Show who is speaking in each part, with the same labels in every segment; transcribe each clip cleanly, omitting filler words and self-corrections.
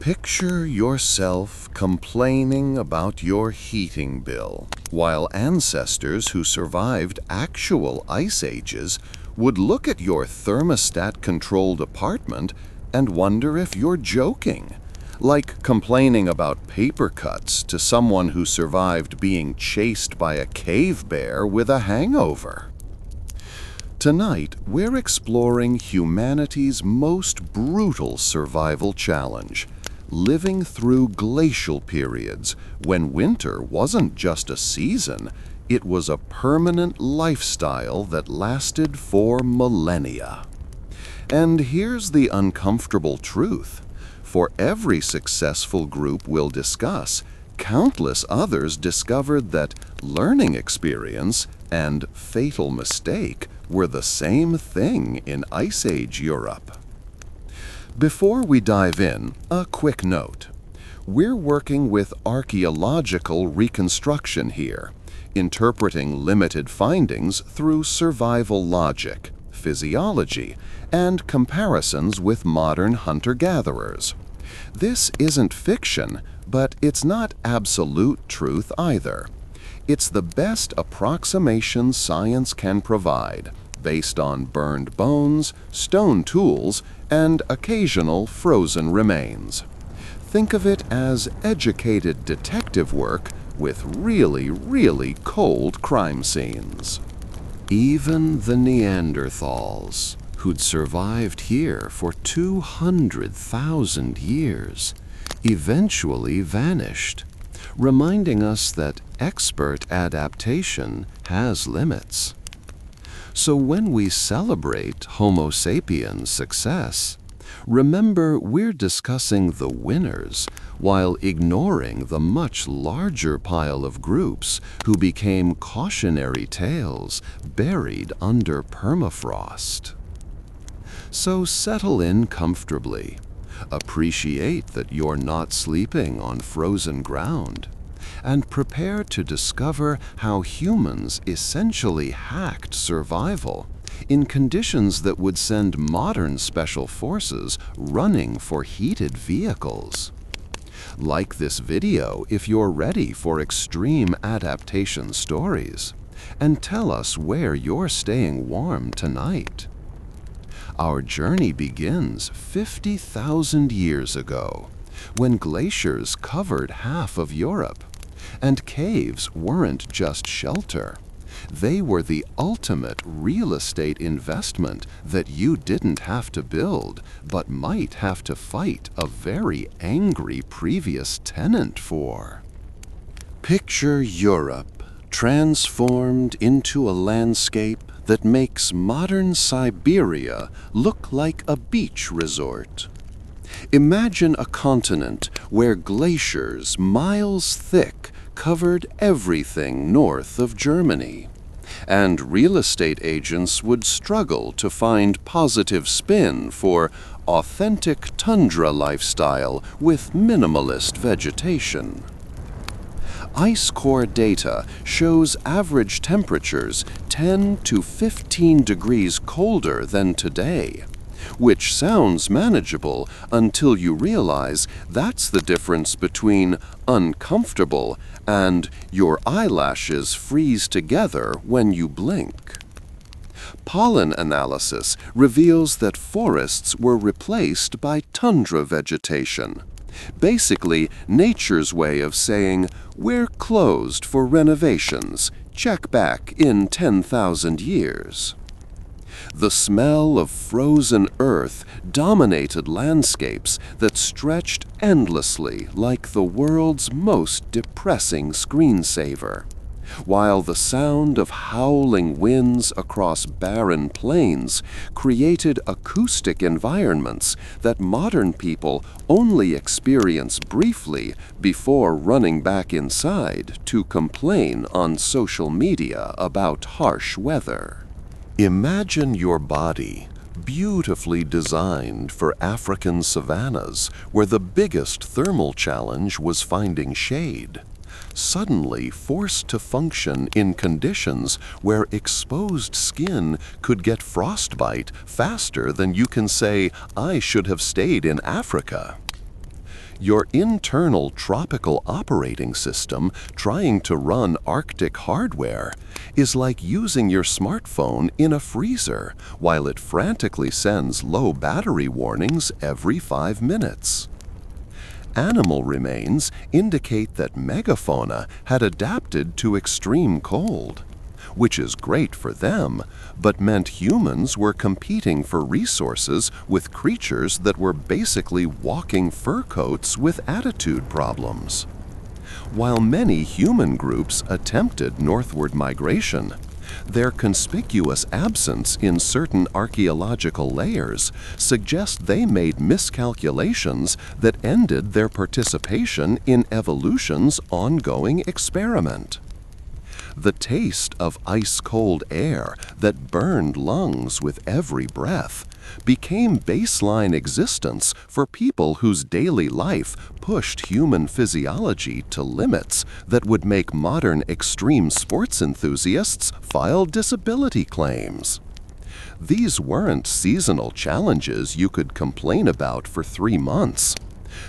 Speaker 1: Picture yourself complaining about your heating bill, while ancestors who survived actual ice ages would look at your thermostat-controlled apartment and wonder if you're joking, like complaining about paper cuts to someone who survived being chased by a cave bear with a hangover. Tonight, we're exploring humanity's most brutal survival challenge, living through glacial periods when winter wasn't just a season, it was a permanent lifestyle that lasted for millennia. And here's the uncomfortable truth. For every successful group we'll discuss, countless others discovered that learning experience and fatal mistake were the same thing in Ice Age Europe. Before we dive in, a quick note. We're working with archaeological reconstruction here, interpreting limited findings through survival logic, physiology, and comparisons with modern hunter-gatherers. This isn't fiction, but it's not absolute truth either. It's the best approximation science can provide, based on burned bones, stone tools, and occasional frozen remains. Think of it as educated detective work with really cold crime scenes. Even the Neanderthals, who'd survived here for 200,000 years, eventually vanished, reminding us that expert adaptation has limits. So when we celebrate Homo sapiens' success, remember we're discussing the winners while ignoring the much larger pile of groups who became cautionary tales buried under permafrost. So settle in comfortably. Appreciate that you're not sleeping on frozen ground, and prepare to discover how humans essentially hacked survival in conditions that would send modern special forces running for heated vehicles. Like this video if you're ready for extreme adaptation stories, and tell us where you're staying warm tonight. Our journey begins 50,000 years ago, when glaciers covered half of Europe. And caves weren't just shelter. They were the ultimate real estate investment that you didn't have to build, but might have to fight a very angry previous tenant for. Picture Europe transformed into a landscape that makes modern Siberia look like a beach resort. Imagine a continent where glaciers miles thick covered everything north of Germany, and real estate agents would struggle to find positive spin for authentic tundra lifestyle with minimalist vegetation. Ice core data shows average temperatures 10 to 15 degrees colder than today, which sounds manageable until you realize that's the difference between uncomfortable and your eyelashes freeze together when you blink. Pollen analysis reveals that forests were replaced by tundra vegetation, basically nature's way of saying, "We're closed for renovations, check back in 10,000 years." The smell of frozen earth dominated landscapes that stretched endlessly like the world's most depressing screensaver, while the sound of howling winds across barren plains created acoustic environments that modern people only experience briefly before running back inside to complain on social media about harsh weather. Imagine your body, beautifully designed for African savannas where the biggest thermal challenge was finding shade, suddenly forced to function in conditions where exposed skin could get frostbite faster than you can say, "I should have stayed in Africa." Your internal tropical operating system trying to run Arctic hardware is like using your smartphone in a freezer while it frantically sends low battery warnings every 5 minutes. Animal remains indicate that megafauna had adapted to extreme cold, which is great for them, but meant humans were competing for resources with creatures that were basically walking fur coats with attitude problems. While many human groups attempted northward migration, their conspicuous absence in certain archaeological layers suggests they made miscalculations that ended their participation in evolution's ongoing experiment. The taste of ice-cold air that burned lungs with every breath became baseline existence for people whose daily life pushed human physiology to limits that would make modern extreme sports enthusiasts file disability claims. These weren't seasonal challenges you could complain about for 3 months.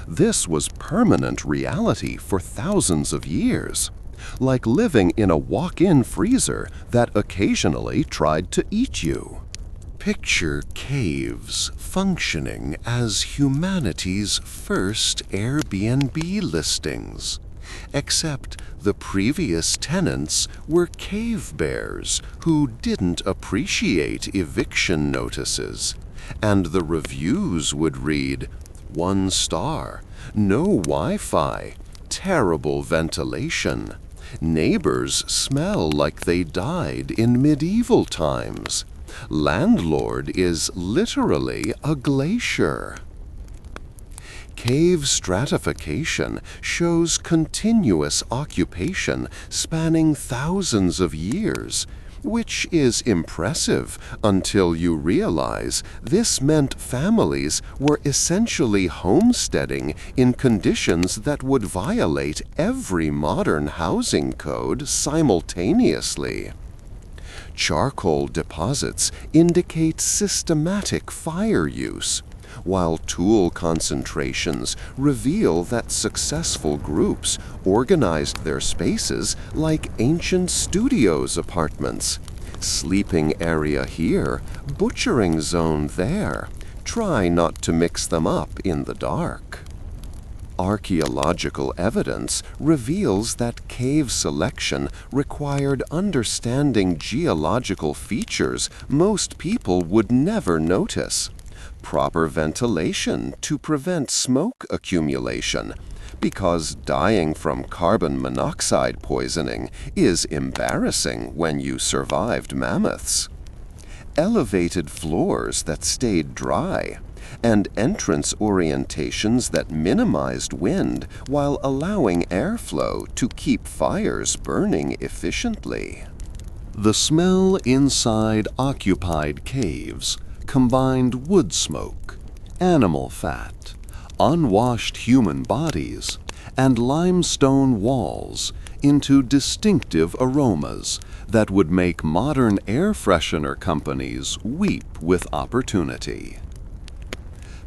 Speaker 1: This was permanent reality for thousands of years, like living in a walk-in freezer that occasionally tried to eat you. Picture caves functioning as humanity's first Airbnb listings, except the previous tenants were cave bears who didn't appreciate eviction notices, and the reviews would read, 1 star, no Wi-Fi, terrible ventilation. Neighbors smell like they died in medieval times. Landlord is literally a glacier. Cave stratification shows continuous occupation spanning thousands of years, which is impressive until you realize this meant families were essentially homesteading in conditions that would violate every modern housing code simultaneously. Charcoal deposits indicate systematic fire use, while tool concentrations reveal that successful groups organized their spaces like ancient studios apartments. Sleeping area here, butchering zone there. Try not to mix them up in the dark. Archaeological evidence reveals that cave selection required understanding geological features most people would never notice. Proper ventilation to prevent smoke accumulation, because dying from carbon monoxide poisoning is embarrassing when you survived mammoths. Elevated floors that stayed dry, and entrance orientations that minimized wind while allowing airflow to keep fires burning efficiently. The smell inside occupied caves combined wood smoke, animal fat, unwashed human bodies, and limestone walls into distinctive aromas that would make modern air freshener companies weep with opportunity.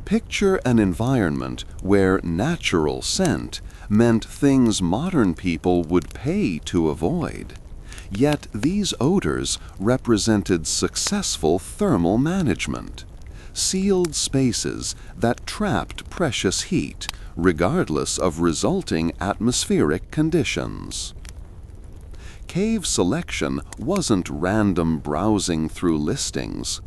Speaker 1: Picture an environment where natural scent meant things modern people would pay to avoid. Yet these odors represented successful thermal management, sealed spaces that trapped precious heat regardless of resulting atmospheric conditions. Cave selection wasn't random browsing through listings.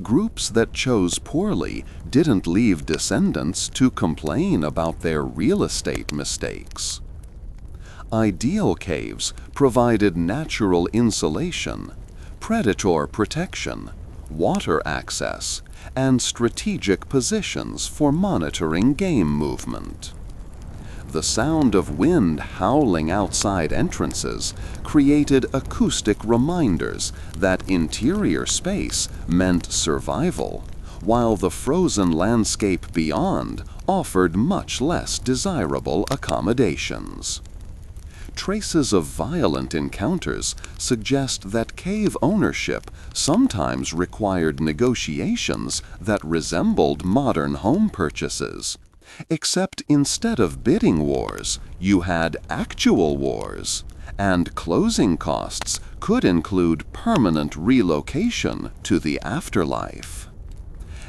Speaker 1: Groups that chose poorly didn't leave descendants to complain about their real estate mistakes. Ideal caves provided natural insulation, predator protection, water access, and strategic positions for monitoring game movement. The sound of wind howling outside entrances created acoustic reminders that interior space meant survival, while the frozen landscape beyond offered much less desirable accommodations. Traces of violent encounters suggest that cave ownership sometimes required negotiations that resembled modern home purchases, Except instead of bidding wars, you had actual wars, and closing costs could include permanent relocation to the afterlife.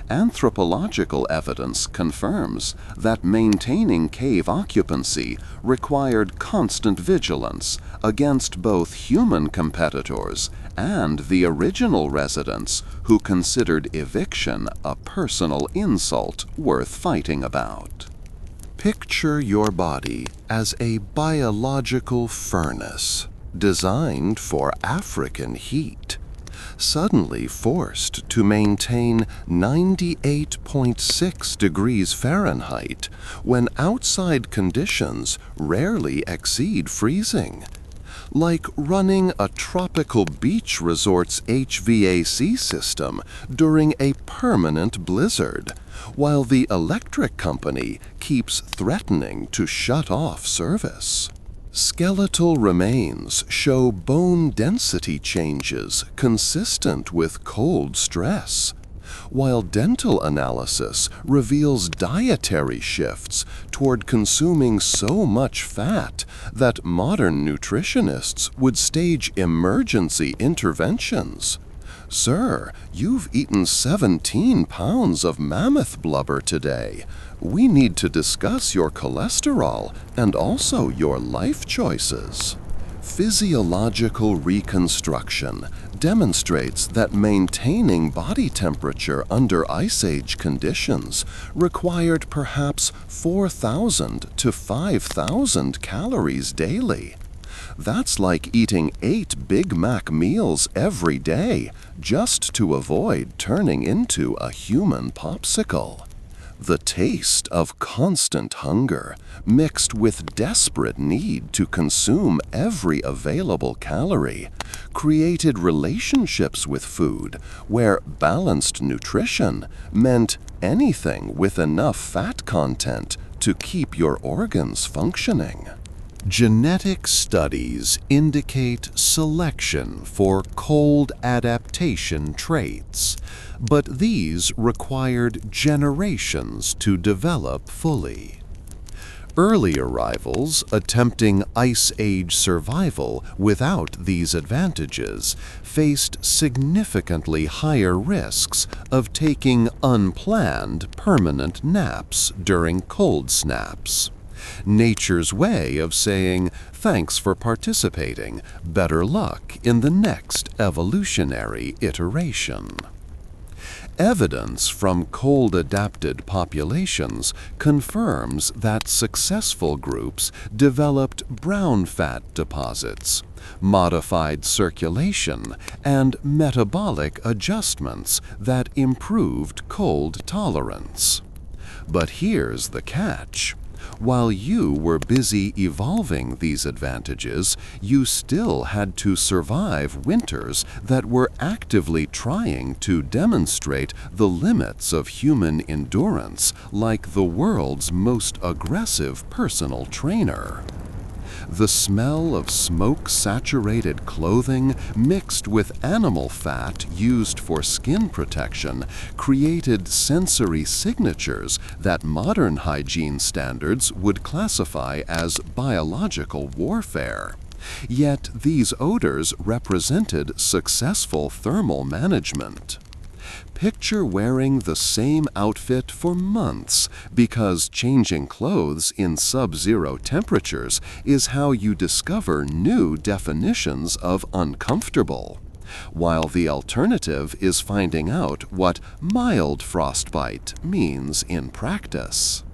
Speaker 1: Anthropological evidence confirms that maintaining cave occupancy required constant vigilance against both human competitors and the original residents who considered eviction a personal insult worth fighting about. Picture your body as a biological furnace designed for African heat, suddenly forced to maintain 98.6 degrees Fahrenheit when outside conditions rarely exceed freezing. Like running a tropical beach resort's HVAC system during a permanent blizzard, while the electric company keeps threatening to shut off service. Skeletal remains show bone density changes consistent with cold stress, while dental analysis reveals dietary shifts toward consuming so much fat that modern nutritionists would stage emergency interventions. Sir, you've eaten 17 pounds of mammoth blubber today. We need to discuss your cholesterol and also your life choices. Physiological reconstruction demonstrates that maintaining body temperature under Ice Age conditions required perhaps 4,000 to 5,000 calories daily. That's like eating 8 Big Mac meals every day just to avoid turning into a human popsicle. The taste of constant hunger, mixed with desperate need to consume every available calorie, created relationships with food where balanced nutrition meant anything with enough fat content to keep your organs functioning. Genetic studies indicate selection for cold adaptation traits, but these required generations to develop fully. Early arrivals attempting Ice Age survival without these advantages faced significantly higher risks of taking unplanned permanent naps during cold snaps. Nature's way of saying, "Thanks for participating, better luck in the next evolutionary iteration." Evidence from cold-adapted populations confirms that successful groups developed brown fat deposits, modified circulation, and metabolic adjustments that improved cold tolerance. But here's the catch. While you were busy evolving these advantages, you still had to survive winters that were actively trying to demonstrate the limits of human endurance, like the world's most aggressive personal trainer. The smell of smoke-saturated clothing mixed with animal fat used for skin protection created sensory signatures that modern hygiene standards would classify as biological warfare. Yet these odors represented successful thermal management. Picture wearing the same outfit for months because changing clothes in sub-zero temperatures is how you discover new definitions of uncomfortable, while the alternative is finding out what mild frostbite means in practice.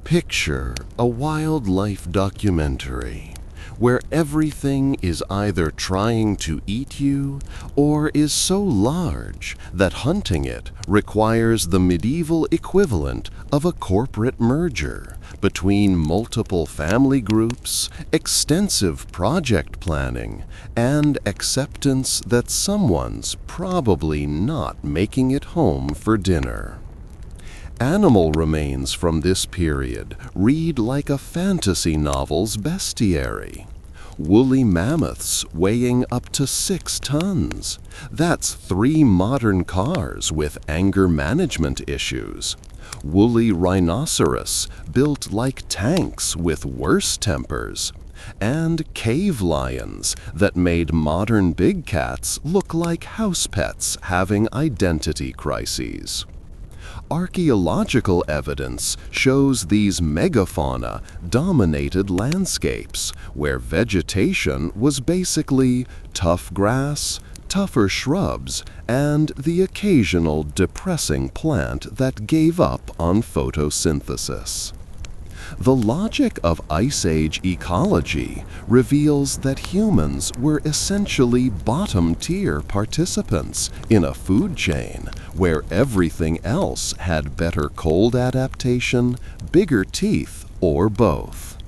Speaker 1: Picture a wildlife documentary where everything is either trying to eat you or is so large that hunting it requires the medieval equivalent of a corporate merger between multiple family groups, extensive project planning, and acceptance that someone's probably not making it home for dinner. Animal remains from this period read like a fantasy novel's bestiary. Woolly mammoths weighing up to 6 tons. That's 3 modern cars with anger management issues. woolly rhinoceros built like tanks with worse tempers, and cave lions that made modern big cats look like house pets having identity crises. Archaeological evidence shows these megafauna dominated landscapes where vegetation was basically tough grass, tougher shrubs, and the occasional depressing plant that gave up on photosynthesis. The logic of Ice Age ecology reveals that humans were essentially bottom-tier participants in a food chain where everything else had better cold adaptation, bigger teeth, or both.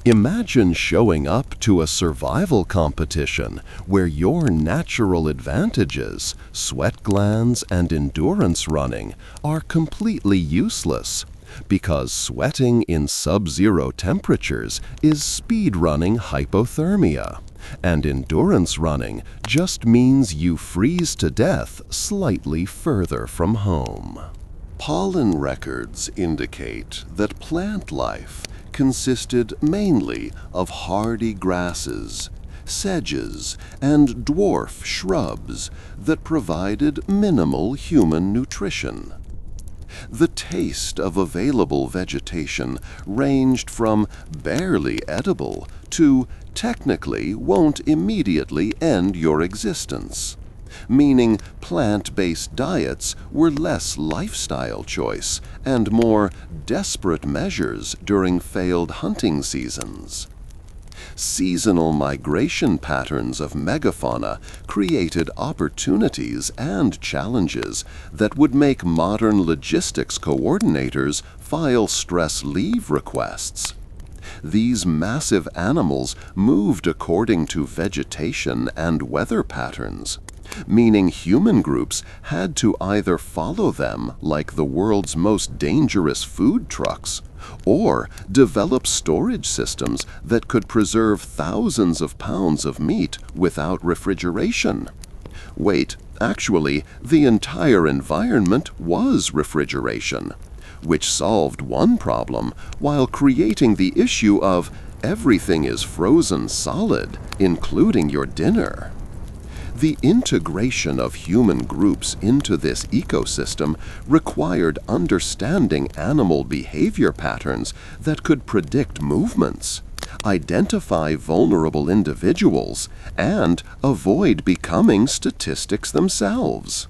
Speaker 1: Imagine showing up to a survival competition where your natural advantages, sweat glands and endurance running, are completely useless, because sweating in sub-zero temperatures is speed-running hypothermia, and endurance running just means you freeze to death slightly further from home. Pollen records indicate that plant life consisted mainly of hardy grasses, sedges, and dwarf shrubs that provided minimal human nutrition. The taste of available vegetation ranged from barely edible to technically won't immediately end your existence, meaning plant-based diets were less lifestyle choice and more desperate measures during failed hunting seasons. Seasonal migration patterns of megafauna created opportunities and challenges that would make modern logistics coordinators file stress leave requests. These massive animals moved according to vegetation and weather patterns, meaning human groups had to either follow them like the world's most dangerous food trucks, or develop storage systems that could preserve thousands of pounds of meat without refrigeration. Wait, actually, the entire environment was refrigeration, which solved one problem while creating the issue of everything is frozen solid, including your dinner. The integration of human groups into this ecosystem required understanding animal behavior patterns that could predict movements, identify vulnerable individuals, and avoid becoming statistics themselves.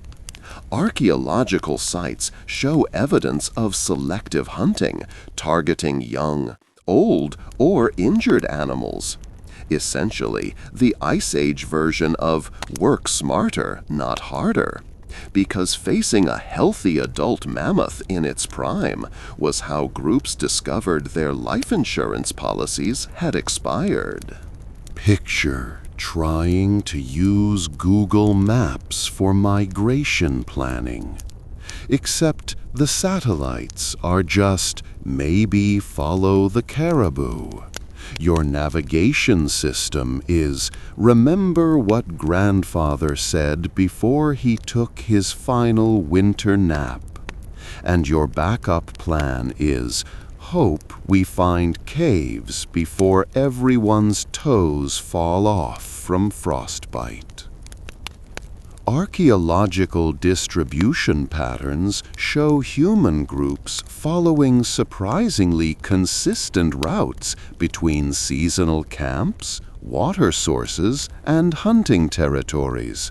Speaker 1: Archaeological sites show evidence of selective hunting, targeting young, old, or injured animals. Essentially, the Ice Age version of work smarter, not harder, because facing a healthy adult mammoth in its prime was how groups discovered their life insurance policies had expired. Picture trying to use Google Maps for migration planning, except the satellites are just maybe follow the caribou. Your navigation system is remember what grandfather said before he took his final winter nap. And your backup plan is hope we find caves before everyone's toes fall off from frostbite. Archaeological distribution patterns show human groups following surprisingly consistent routes between seasonal camps, water sources, and hunting territories,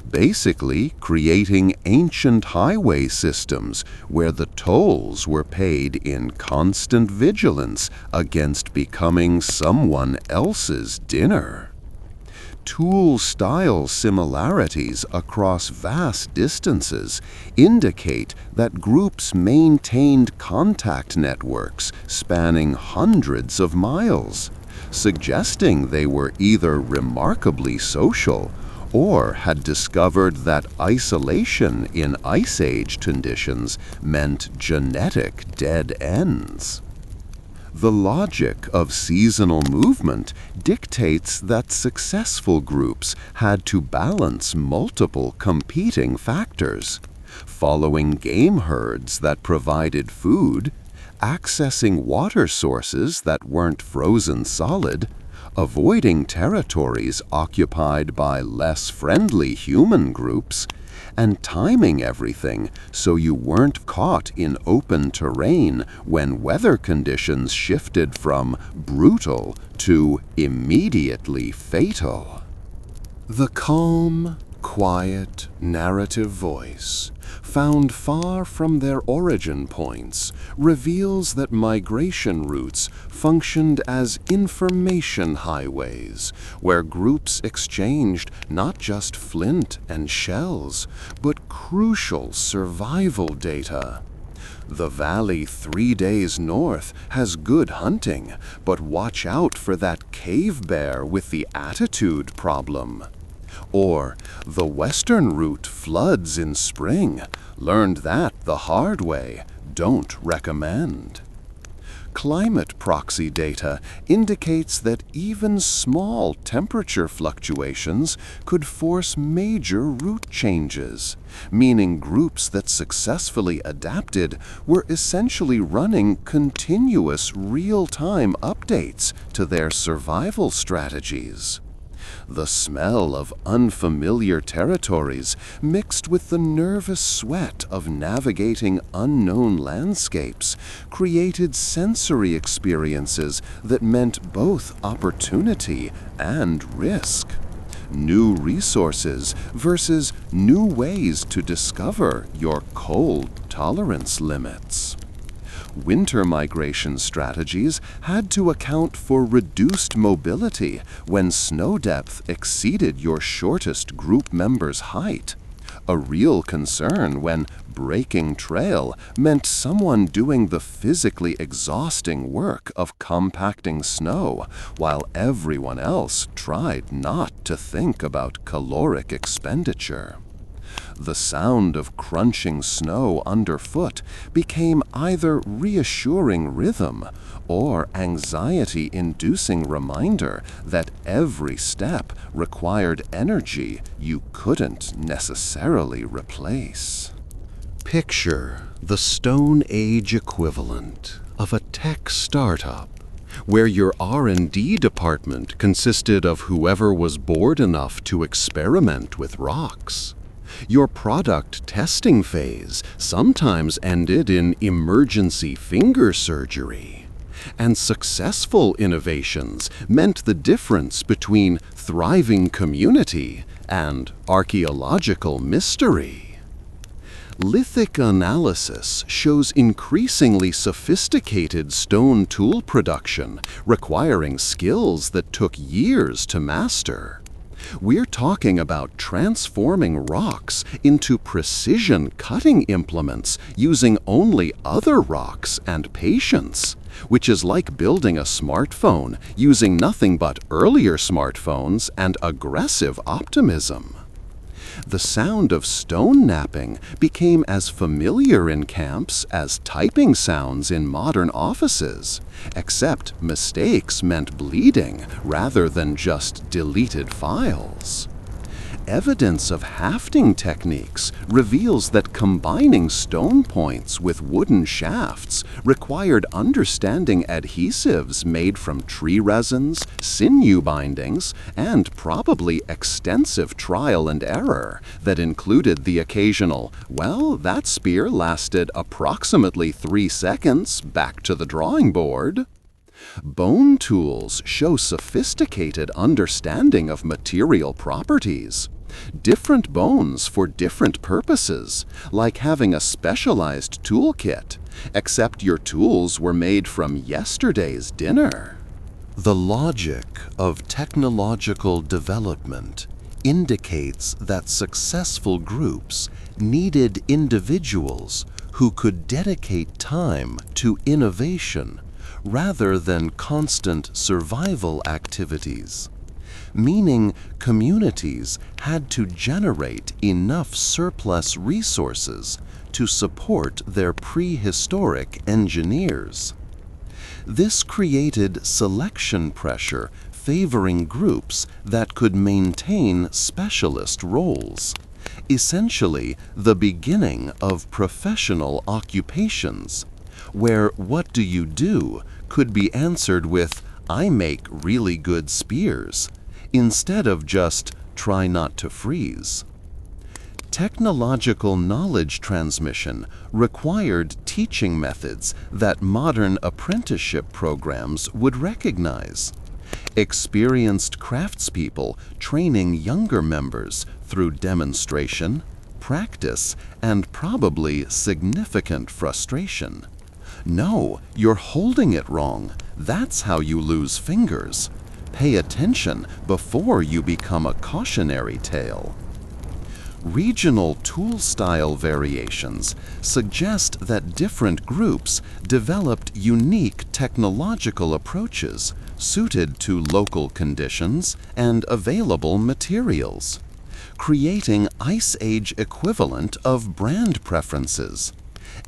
Speaker 1: basically creating ancient highway systems where the tolls were paid in constant vigilance against becoming someone else's dinner. Tool-style similarities across vast distances indicate that groups maintained contact networks spanning hundreds of miles, suggesting they were either remarkably social or had discovered that isolation in Ice Age conditions meant genetic dead ends. The logic of seasonal movement dictates that successful groups had to balance multiple competing factors, following game herds that provided food, accessing water sources that weren't frozen solid, avoiding territories occupied by less friendly human groups, and timing everything so you weren't caught in open terrain when weather conditions shifted from brutal to immediately fatal. The calm, quiet, narrative voice, found far from their origin points, reveals that migration routes functioned as information highways, where groups exchanged not just flint and shells, but crucial survival data. The valley 3 days north has good hunting, but watch out for that cave bear with the attitude problem. Or, the western route floods in spring. Learned that the hard way. Don't recommend. Climate proxy data indicates that even small temperature fluctuations could force major route changes, meaning groups that successfully adapted were essentially running continuous real-time updates to their survival strategies. The smell of unfamiliar territories mixed with the nervous sweat of navigating unknown landscapes created sensory experiences that meant both opportunity and risk. New resources versus new ways to discover your cold tolerance limits. Winter migration strategies had to account for reduced mobility when snow depth exceeded your shortest group member's height. A real concern when breaking trail meant someone doing the physically exhausting work of compacting snow, while everyone else tried not to think about caloric expenditure. The sound of crunching snow underfoot became either reassuring rhythm or anxiety-inducing reminder that every step required energy you couldn't necessarily replace. Picture the Stone Age equivalent of a tech startup, where your R&D department consisted of whoever was bored enough to experiment with rocks. Your product testing phase sometimes ended in emergency finger surgery. And successful innovations meant the difference between thriving community and archaeological mystery. Lithic analysis shows increasingly sophisticated stone tool production requiring skills that took years to master. We're talking about transforming rocks into precision cutting implements using only other rocks and patience, which is like building a smartphone using nothing but earlier smartphones and aggressive optimism. The sound of stone knapping became as familiar in camps as typing sounds in modern offices, except mistakes meant bleeding rather than just deleted files. Evidence of hafting techniques reveals that combining stone points with wooden shafts required understanding adhesives made from tree resins, sinew bindings, and probably extensive trial and error that included the occasional, "Well, that spear lasted approximately 3 seconds, back to the drawing board." Bone tools show sophisticated understanding of material properties. Different bones for different purposes, like having a specialized toolkit, except your tools were made from yesterday's dinner. The logic of technological development indicates that successful groups needed individuals who could dedicate time to innovation rather than constant survival activities, meaning communities had to generate enough surplus resources to support their prehistoric engineers. This created selection pressure favoring groups that could maintain specialist roles, essentially the beginning of professional occupations, where "what do you do" could be answered with "I make really good spears," instead of just "try not to freeze." Technological knowledge transmission required teaching methods that modern apprenticeship programs would recognize. Experienced craftspeople training younger members through demonstration, practice, and probably significant frustration. "No, you're holding it wrong. That's how you lose fingers. Pay attention before you become a cautionary tale." Regional tool style variations suggest that different groups developed unique technological approaches suited to local conditions and available materials, creating Ice Age equivalent of brand preferences,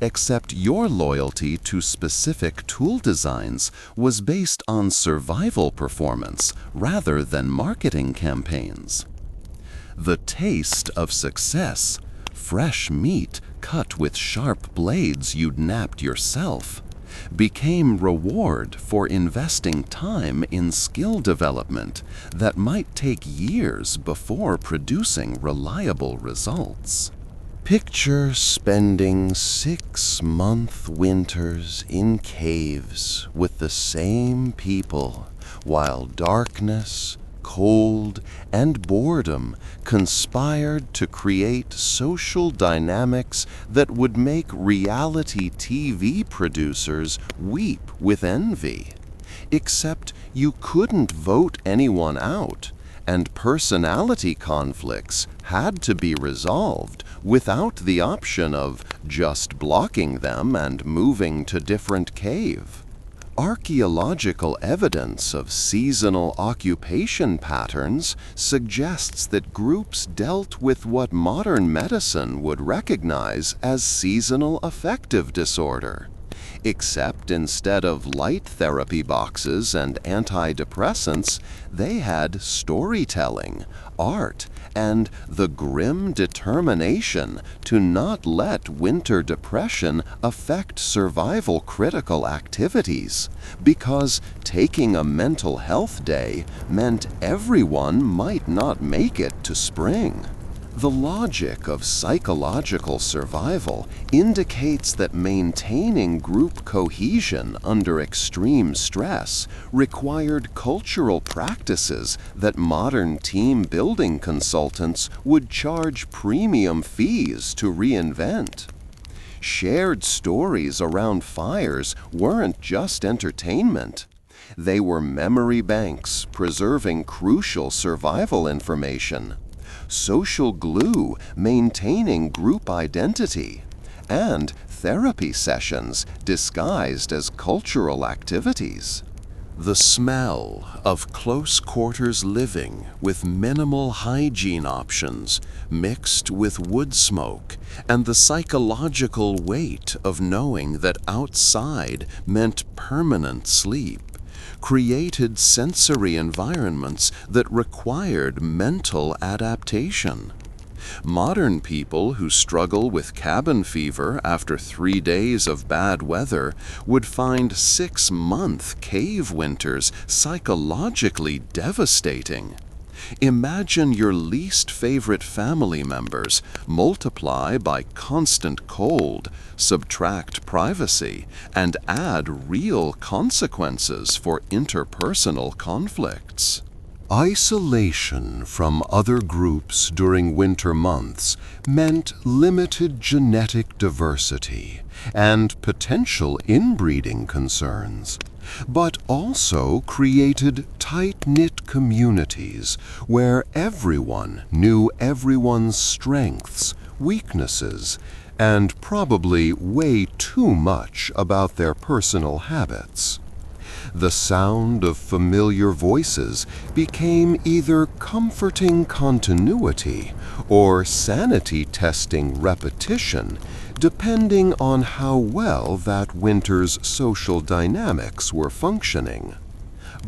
Speaker 1: except your loyalty to specific tool designs was based on survival performance rather than marketing campaigns. The taste of success, fresh meat cut with sharp blades you'd napped yourself, became reward for investing time in skill development that might take years before producing reliable results. Picture spending 6-month winters in caves with the same people while darkness, cold, and boredom conspired to create social dynamics that would make reality TV producers weep with envy. Except you couldn't vote anyone out, and personality conflicts had to be resolved without the option of just blocking them and moving to different cave. Archaeological evidence of seasonal occupation patterns suggests that groups dealt with what modern medicine would recognize as seasonal affective disorder, except instead of light therapy boxes and antidepressants, they had storytelling, art, and the grim determination to not let winter depression affect survival critical activities, because taking a mental health day meant everyone might not make it to spring. The logic of psychological survival indicates that maintaining group cohesion under extreme stress required cultural practices that modern team-building consultants would charge premium fees to reinvent. Shared stories around fires weren't just entertainment. They were memory banks preserving crucial survival information, social glue maintaining group identity, and therapy sessions disguised as cultural activities. The smell of close quarters living with minimal hygiene options mixed with wood smoke, and the psychological weight of knowing that outside meant permanent sleep, created sensory environments that required mental adaptation. Modern people who struggle with cabin fever after 3 days of bad weather would find 6-month cave winters psychologically devastating. Imagine your least favorite family members multiply by constant cold, subtract privacy, and add real consequences for interpersonal conflicts. Isolation from other groups during winter months meant limited genetic diversity and potential inbreeding concerns, but also created tight-knit communities where everyone knew everyone's strengths, weaknesses, and probably way too much about their personal habits. The sound of familiar voices became either comforting continuity or sanity-testing repetition, depending on how well that winter's social dynamics were functioning.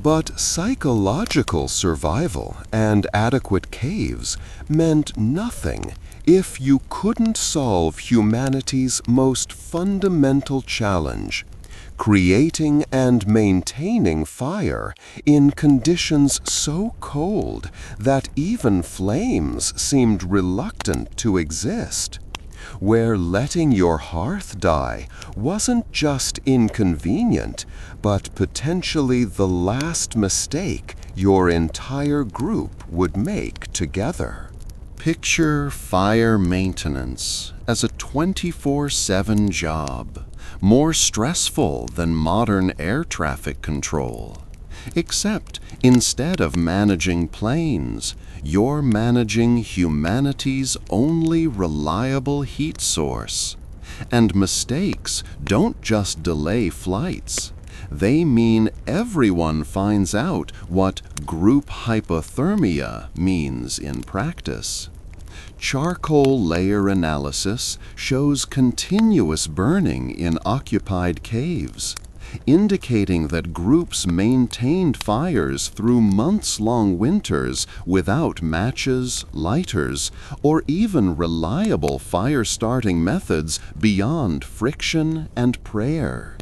Speaker 1: But psychological survival and adequate caves meant nothing if you couldn't solve humanity's most fundamental challenge: creating and maintaining fire in conditions so cold that even flames seemed reluctant to exist, where letting your hearth die wasn't just inconvenient, but potentially the last mistake your entire group would make together. Picture fire maintenance as a 24/7 job, more stressful than modern air traffic control. Except instead of managing planes, you're managing humanity's only reliable heat source. And mistakes don't just delay flights. They mean everyone finds out what group hypothermia means in practice. Charcoal layer analysis shows continuous burning in occupied caves, indicating that groups maintained fires through months-long winters without matches, lighters, or even reliable fire-starting methods beyond friction and prayer.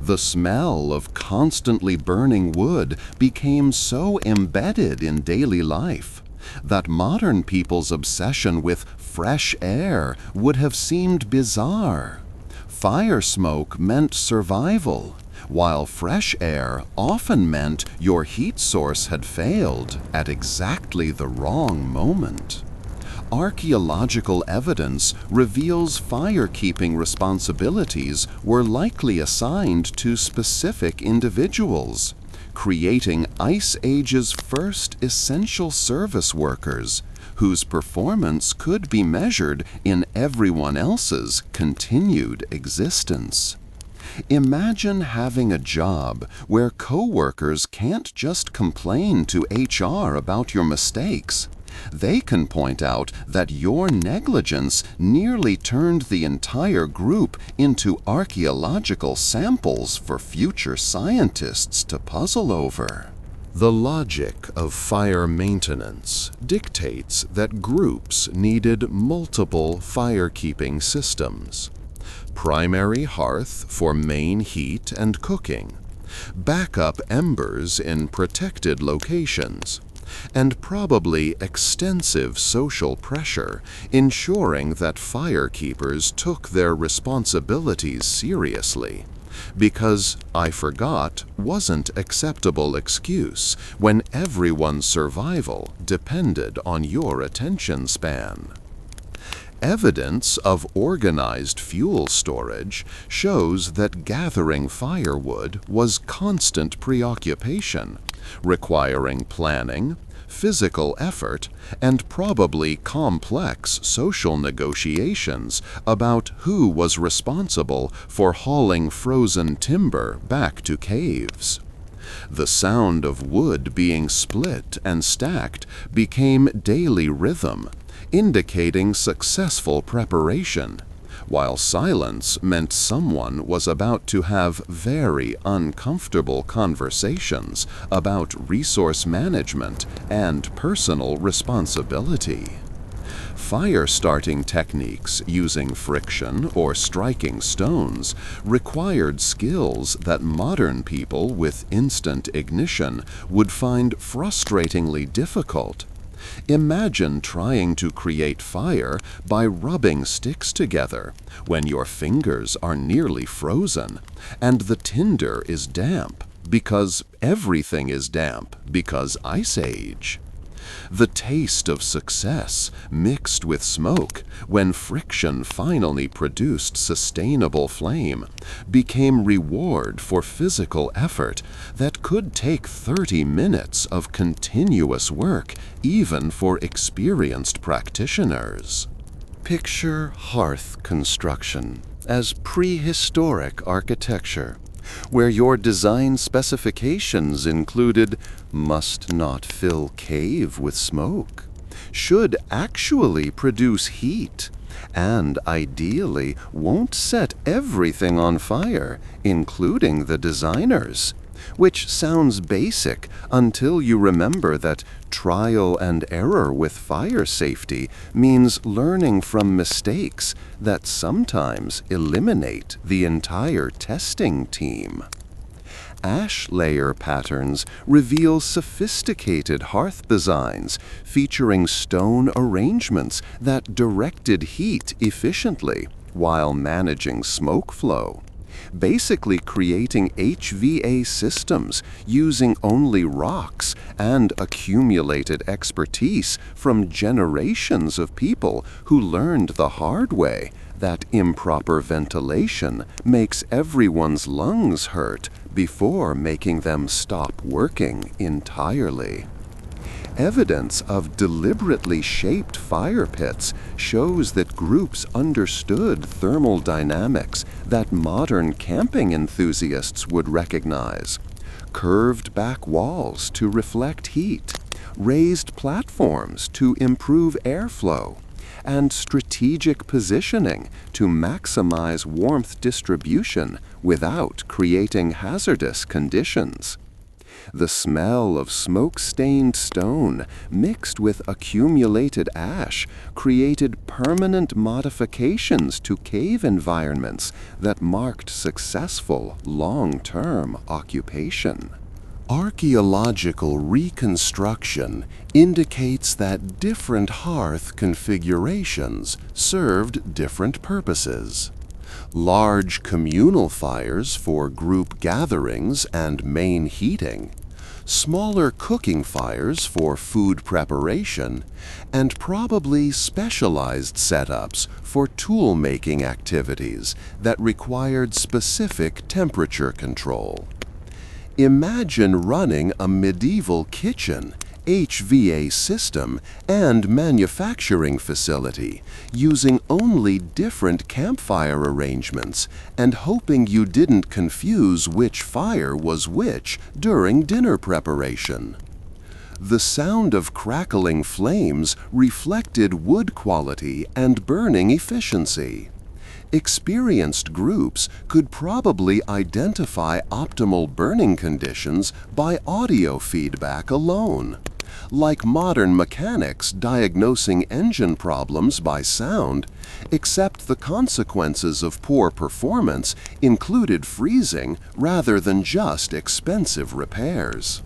Speaker 1: The smell of constantly burning wood became so embedded in daily life that modern people's obsession with fresh air would have seemed bizarre. Fire smoke meant survival, while fresh air often meant your heat source had failed at exactly the wrong moment. Archaeological evidence reveals fire-keeping responsibilities were likely assigned to specific individuals, creating Ice Age's first essential service workers, whose performance could be measured in everyone else's continued existence. Imagine having a job where coworkers can't just complain to HR about your mistakes. They can point out that your negligence nearly turned the entire group into archaeological samples for future scientists to puzzle over. The logic of fire maintenance dictates that groups needed multiple fire-keeping systems. Primary hearth for main heat and cooking, backup embers in protected locations, and probably extensive social pressure, ensuring that firekeepers took their responsibilities seriously, because "I forgot" wasn't acceptable excuse when everyone's survival depended on your attention span. Evidence of organized fuel storage shows that gathering firewood was constant preoccupation, requiring planning, physical effort, and probably complex social negotiations about who was responsible for hauling frozen timber back to caves. The sound of wood being split and stacked became daily rhythm, indicating successful preparation, while silence meant someone was about to have very uncomfortable conversations about resource management and personal responsibility. Fire-starting techniques using friction or striking stones required skills that modern people with instant ignition would find frustratingly difficult. Imagine trying to create fire by rubbing sticks together when your fingers are nearly frozen and the tinder is damp, because everything is damp because Ice Age. The taste of success mixed with smoke when friction finally produced sustainable flame became reward for physical effort that could take 30 minutes of continuous work even for experienced practitioners. Picture hearth construction as prehistoric architecture, where your design specifications included must not fill cave with smoke, should actually produce heat, and ideally won't set everything on fire, including the designers. which sounds basic until you remember that trial and error with fire safety means learning from mistakes that sometimes eliminate the entire testing team. Ash layer patterns reveal sophisticated hearth designs featuring stone arrangements that directed heat efficiently while managing smoke flow, basically creating HVA systems using only rocks and accumulated expertise from generations of people who learned the hard way that improper ventilation makes everyone's lungs hurt before making them stop working entirely. Evidence of deliberately shaped fire pits shows that groups understood thermal dynamics that modern camping enthusiasts would recognize. Curved back walls to reflect heat, raised platforms to improve airflow, and strategic positioning to maximize warmth distribution without creating hazardous conditions. The smell of smoke-stained stone mixed with accumulated ash created permanent modifications to cave environments that marked successful long-term occupation. Archaeological reconstruction indicates that different hearth configurations served different purposes. Large communal fires for group gatherings and main heating, smaller cooking fires for food preparation, and probably specialized setups for tool-making activities that required specific temperature control. Imagine running a medieval kitchen, HVA system, and manufacturing facility using only different campfire arrangements and hoping you didn't confuse which fire was which during dinner preparation. The sound of crackling flames reflected wood quality and burning efficiency. Experienced groups could probably identify optimal burning conditions by audio feedback alone. Like modern mechanics diagnosing engine problems by sound, except the consequences of poor performance included freezing rather than just expensive repairs.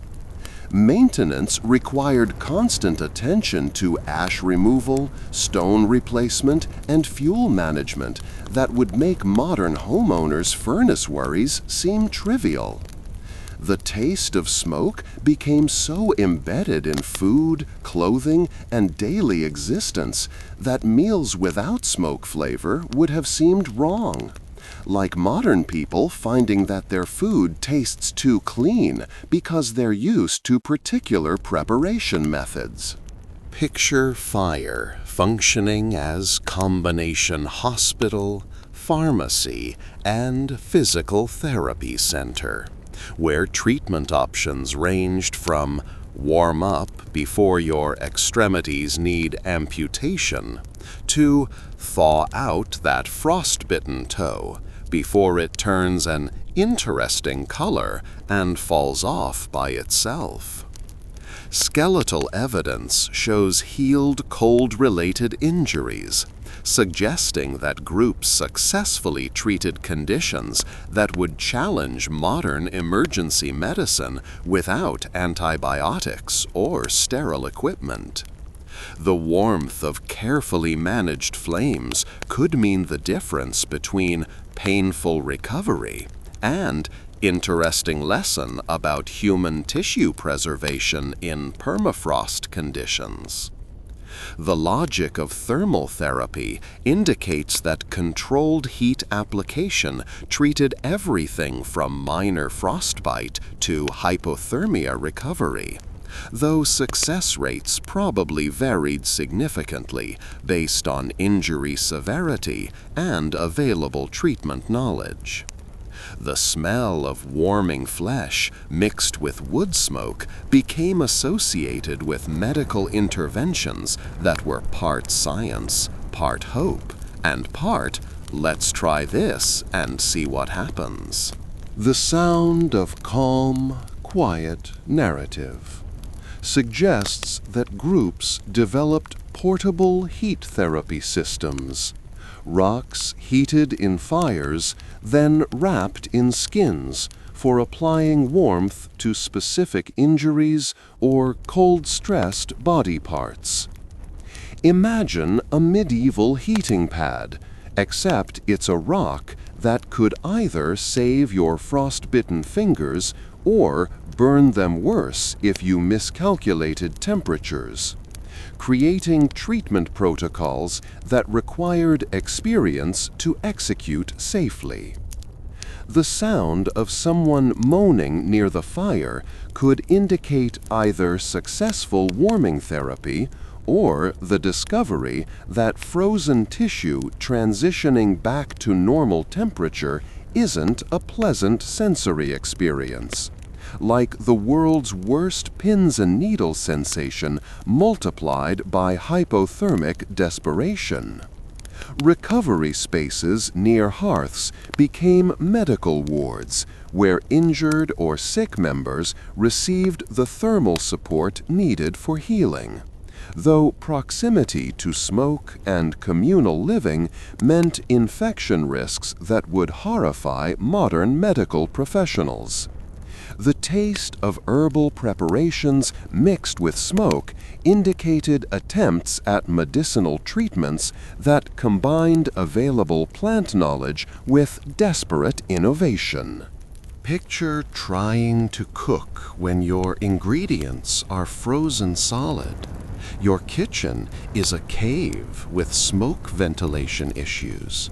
Speaker 1: Maintenance required constant attention to ash removal, stone replacement, and fuel management that would make modern homeowners' furnace worries seem trivial. The taste of smoke became so embedded in food, clothing, and daily existence that meals without smoke flavor would have seemed wrong. Like modern people finding that their food tastes too clean because they're used to particular preparation methods. Picture fire functioning as combination hospital, pharmacy, and physical therapy center, where treatment options ranged from warm up before your extremities need amputation to thaw out that frostbitten toe before it turns an interesting color and falls off by itself. Skeletal evidence shows healed cold-related injuries, suggesting that groups successfully treated conditions that would challenge modern emergency medicine without antibiotics or sterile equipment. The warmth of carefully managed flames could mean the difference between painful recovery and interesting lesson about human tissue preservation in permafrost conditions. The logic of thermal therapy indicates that controlled heat application treated everything from minor frostbite to hypothermia recovery, though success rates probably varied significantly based on injury severity and available treatment knowledge. The smell of warming flesh mixed with wood smoke became associated with medical interventions that were part science, part hope, and part, let's try this and see what happens. The sound of calm, quiet narrative suggests that groups developed portable heat therapy systems, rocks heated in fires, then wrapped in skins for applying warmth to specific injuries or cold-stressed body parts. Imagine a medieval heating pad, except it's a rock that could either save your frostbitten fingers or burn them worse if you miscalculated temperatures, creating treatment protocols that required experience to execute safely. The sound of someone moaning near the fire could indicate either successful warming therapy or the discovery that frozen tissue transitioning back to normal temperature isn't a pleasant sensory experience, like the world's worst pins and needles sensation multiplied by hypothermic desperation. Recovery spaces near hearths became medical wards, where injured or sick members received the thermal support needed for healing, though proximity to smoke and communal living meant infection risks that would horrify modern medical professionals. The taste of herbal preparations mixed with smoke indicated attempts at medicinal treatments that combined available plant knowledge with desperate innovation. Picture trying to cook when your ingredients are frozen solid. Your kitchen is a cave with smoke ventilation issues,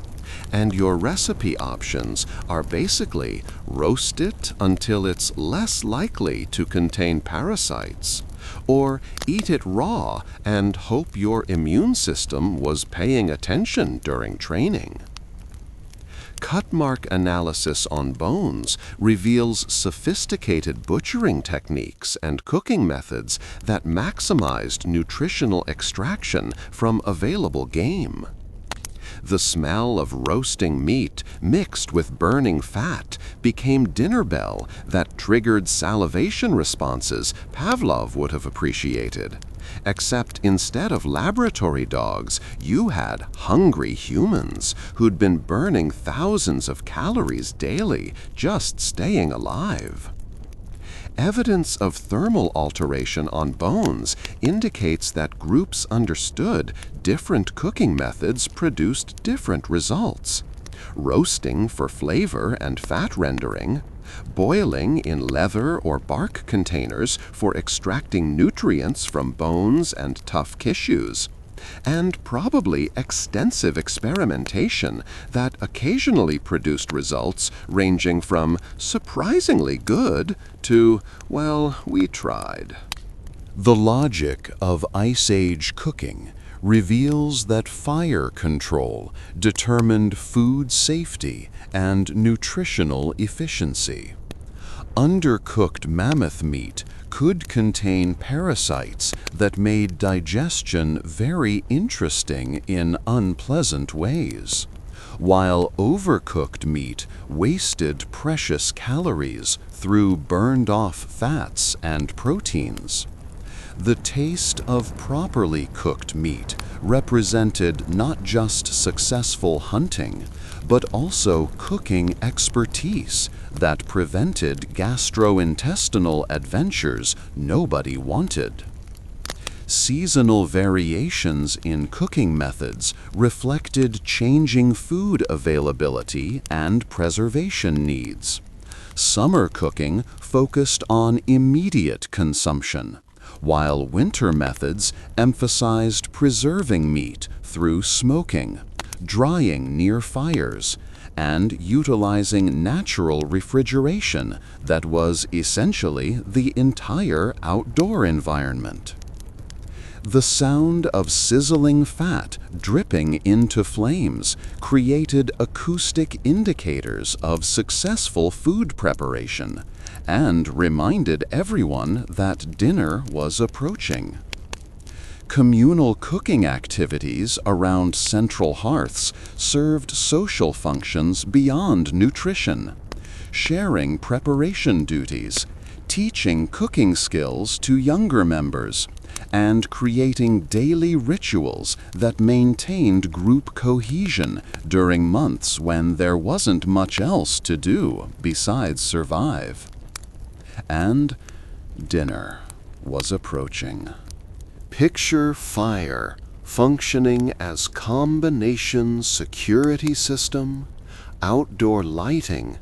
Speaker 1: and your recipe options are basically roast it until it's less likely to contain parasites, or eat it raw and hope your immune system was paying attention during training. Cut mark analysis on bones reveals sophisticated butchering techniques and cooking methods that maximized nutritional extraction from available game. The smell of roasting meat mixed with burning fat became dinner bell that triggered salivation responses Pavlov would have appreciated. Except instead of laboratory dogs, you had hungry humans who'd been burning thousands of calories daily just staying alive. Evidence of thermal alteration on bones indicates that groups understood different cooking methods produced different results. Roasting for flavor and fat rendering, boiling in leather or bark containers for extracting nutrients from bones and tough tissues, and probably extensive experimentation that occasionally produced results ranging from surprisingly good to, well, we tried. The logic of Ice Age cooking reveals that fire control determined food safety and nutritional efficiency. Undercooked mammoth meat could contain parasites that made digestion very interesting in unpleasant ways, while overcooked meat wasted precious calories through burned-off fats and proteins. The taste of properly cooked meat represented not just successful hunting, but also cooking expertise that prevented gastrointestinal adventures nobody wanted. Seasonal variations in cooking methods reflected changing food availability and preservation needs. Summer cooking focused on immediate consumption, while winter methods emphasized preserving meat through smoking, drying near fires, and utilizing natural refrigeration that was essentially the entire outdoor environment. The sound of sizzling fat dripping into flames created acoustic indicators of successful food preparation and reminded everyone that dinner was approaching. Communal cooking activities around central hearths served social functions beyond nutrition. sharing preparation duties, teaching cooking skills to younger members, and creating daily rituals that maintained group cohesion during months when there wasn't much else to do besides survive. And dinner was approaching. Picture fire functioning as combination security system, outdoor lighting,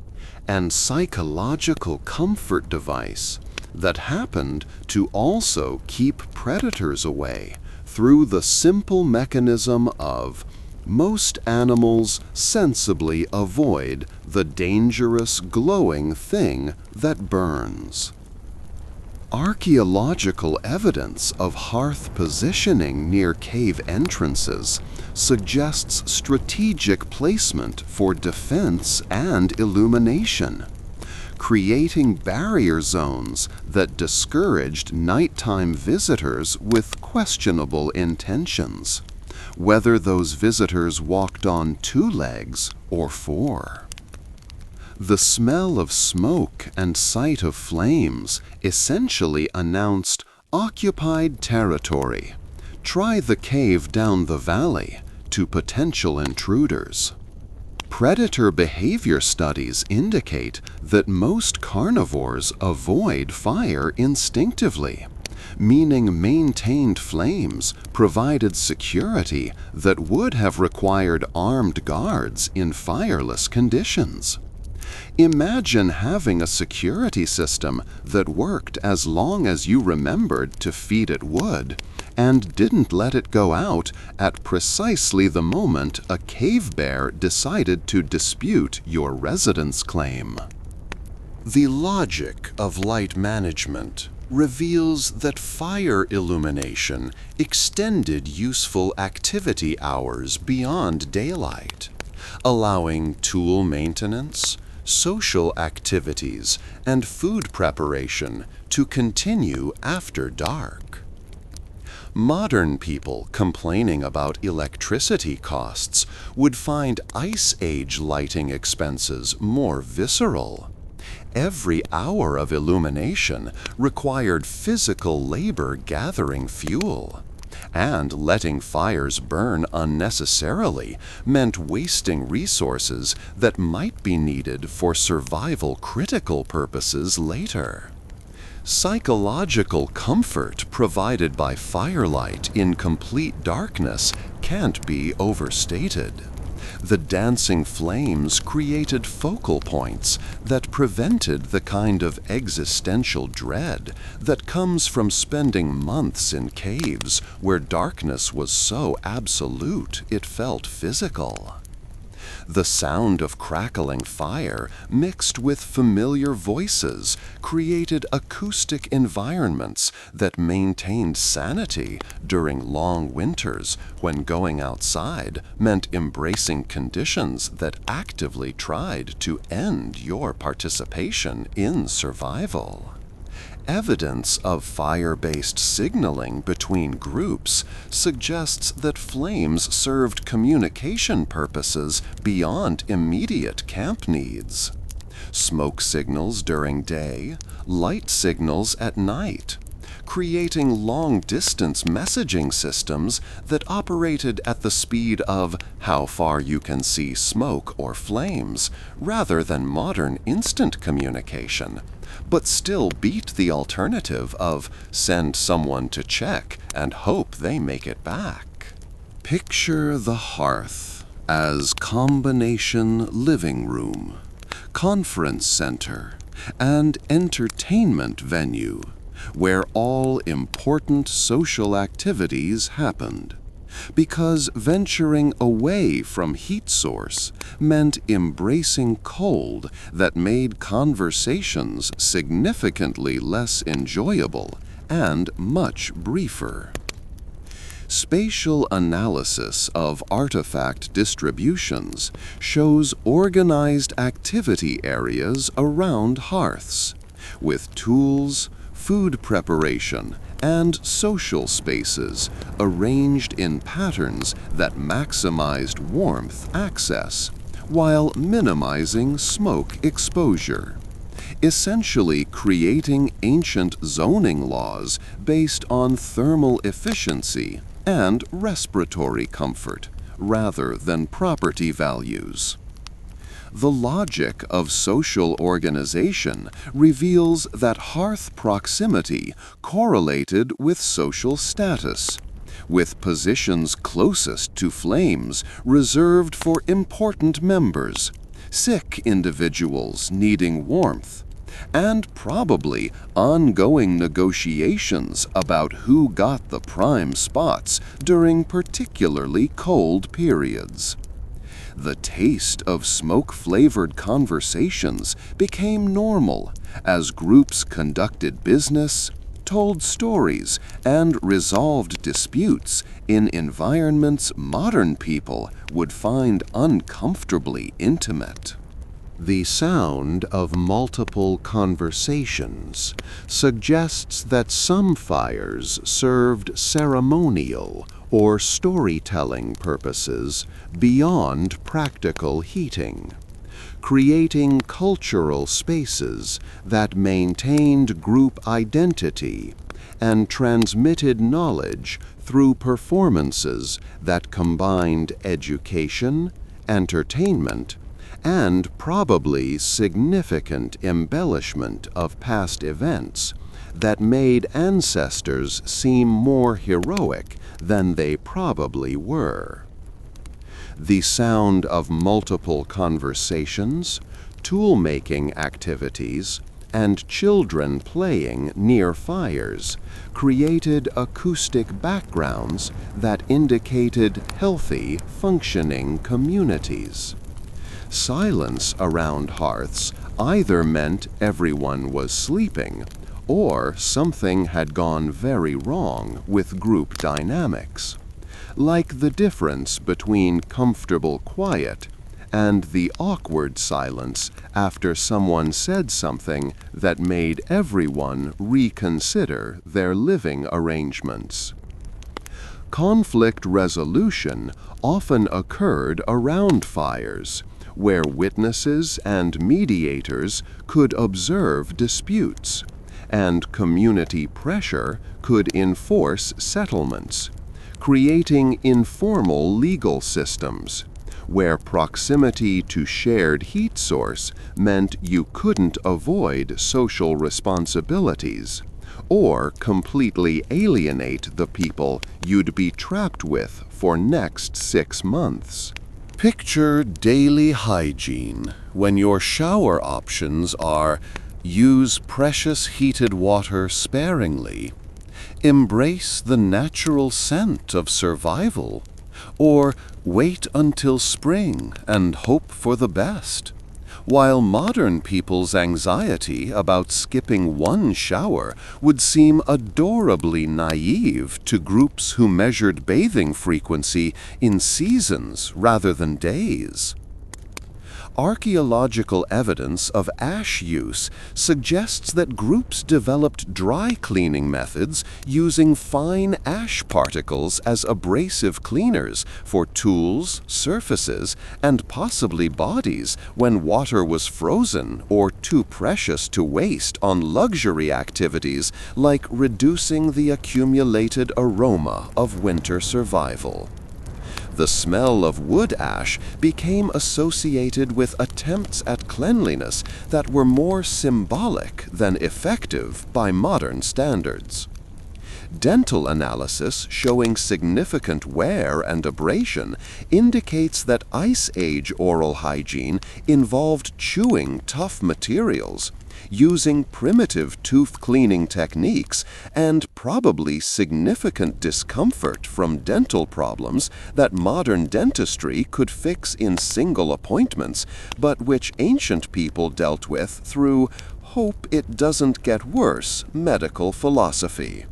Speaker 1: and psychological comfort device that happened to also keep predators away through the simple mechanism of most animals sensibly avoid the dangerous glowing thing that burns. Archaeological evidence of hearth positioning near cave entrances suggests strategic placement for defense and illumination, creating barrier zones that discouraged nighttime visitors with questionable intentions, whether those visitors walked on 2 legs or 4. The smell of smoke and sight of flames essentially announced occupied territory. Try the cave down the valley to potential intruders. Predator behavior studies indicate that most carnivores avoid fire instinctively, meaning maintained flames provided security that would have required armed guards in fireless conditions. Imagine having a security system that worked as long as you remembered to feed it wood and didn't let it go out at precisely the moment a cave bear decided to dispute your residence claim. The logic of light management reveals that fire illumination extended useful activity hours beyond daylight, allowing tool maintenance, social activities, and food preparation to continue after dark. Modern people complaining about electricity costs would find Ice Age lighting expenses more visceral. Every hour of illumination required physical labor gathering fuel, and letting fires burn unnecessarily meant wasting resources that might be needed for survival critical purposes later. Psychological comfort provided by firelight in complete darkness can't be overstated. The dancing flames created focal points that prevented the kind of existential dread that comes from spending months in caves where darkness was so absolute it felt physical. The sound of crackling fire mixed with familiar voices created acoustic environments that maintained sanity during long winters when going outside meant embracing conditions that actively tried to end your participation in survival. Evidence of fire-based signaling between groups suggests that flames served communication purposes beyond immediate camp needs. Smoke signals during day, light signals at night, creating long-distance messaging systems that operated at the speed of how far you can see smoke or flames, rather than modern instant communication, but still beat the alternative of send someone to check and hope they make it back. Picture the hearth as combination living room, conference center, and entertainment venue, where all important social activities happened, because venturing away from heat source meant embracing cold that made conversations significantly less enjoyable and much briefer. Spatial analysis of artifact distributions shows organized activity areas around hearths, with tools, food preparation, and social spaces arranged in patterns that maximized warmth access, while minimizing smoke exposure, essentially creating ancient zoning laws based on thermal efficiency and respiratory comfort rather than property values. The logic of social organization reveals that hearth proximity correlated with social status, with positions closest to flames reserved for important members, sick individuals needing warmth, and probably ongoing negotiations about who got the prime spots during particularly cold periods. The taste of smoke-flavored conversations became normal as groups conducted business, told stories, and resolved disputes in environments modern people would find uncomfortably intimate. The sound of multiple conversations suggests that some fires served ceremonial or storytelling purposes beyond practical heating, creating cultural spaces that maintained group identity and transmitted knowledge through performances that combined education, entertainment, and probably significant embellishment of past events that made ancestors seem more heroic than they probably were. The sound of multiple conversations, tool-making activities, and children playing near fires created acoustic backgrounds that indicated healthy, functioning communities. Silence around hearths either meant everyone was sleeping or something had gone very wrong with group dynamics, like the difference between comfortable quiet and the awkward silence after someone said something that made everyone reconsider their living arrangements. Conflict resolution often occurred around fires, where witnesses and mediators could observe disputes, and community pressure could enforce settlements, creating informal legal systems, where proximity to shared heat source meant you couldn't avoid social responsibilities, or completely alienate the people you'd be trapped with for next 6 months. Picture daily hygiene when your shower options are use precious heated water sparingly, embrace the natural scent of survival, or wait until spring and hope for the best. While modern people's anxiety about skipping one shower would seem adorably naive to groups who measured bathing frequency in seasons rather than days. Archaeological evidence of ash use suggests that groups developed dry cleaning methods using fine ash particles as abrasive cleaners for tools, surfaces, and possibly bodies when water was frozen or too precious to waste on luxury activities like reducing the accumulated aroma of winter survival. The smell of wood ash became associated with attempts at cleanliness that were more symbolic than effective by modern standards. Dental analysis showing significant wear and abrasion indicates that Ice Age oral hygiene involved chewing tough materials, using primitive tooth cleaning techniques, and probably significant discomfort from dental problems that modern dentistry could fix in single appointments, but which ancient people dealt with through hope it doesn't get worse medical philosophy.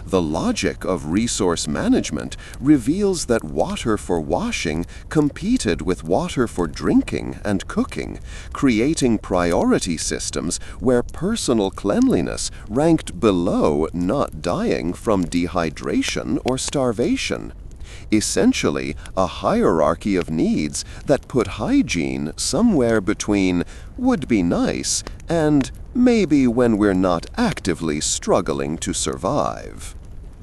Speaker 1: The logic of resource management reveals that water for washing competed with water for drinking and cooking, creating priority systems where personal cleanliness ranked below not dying from dehydration or starvation. Essentially, a hierarchy of needs that put hygiene somewhere between would be nice and maybe when we're not actively struggling to survive.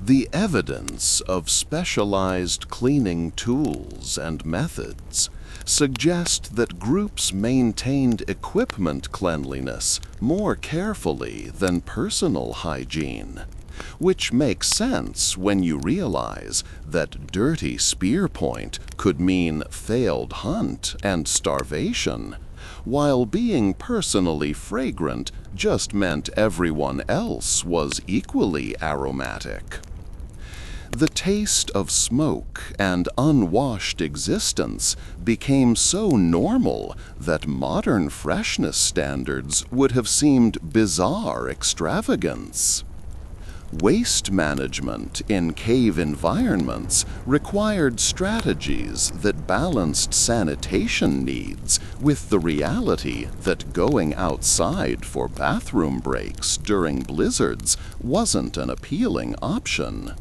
Speaker 1: The evidence of specialized cleaning tools and methods suggest that groups maintained equipment cleanliness more carefully than personal hygiene, which makes sense when you realize that dirty spear point could mean failed hunt and starvation, while being personally fragrant just meant everyone else was equally aromatic. The taste of smoke and unwashed existence became so normal that modern freshness standards would have seemed bizarre extravagance. Waste management in cave environments required strategies that balanced sanitation needs with the reality that going outside for bathroom breaks during blizzards wasn't an appealing option.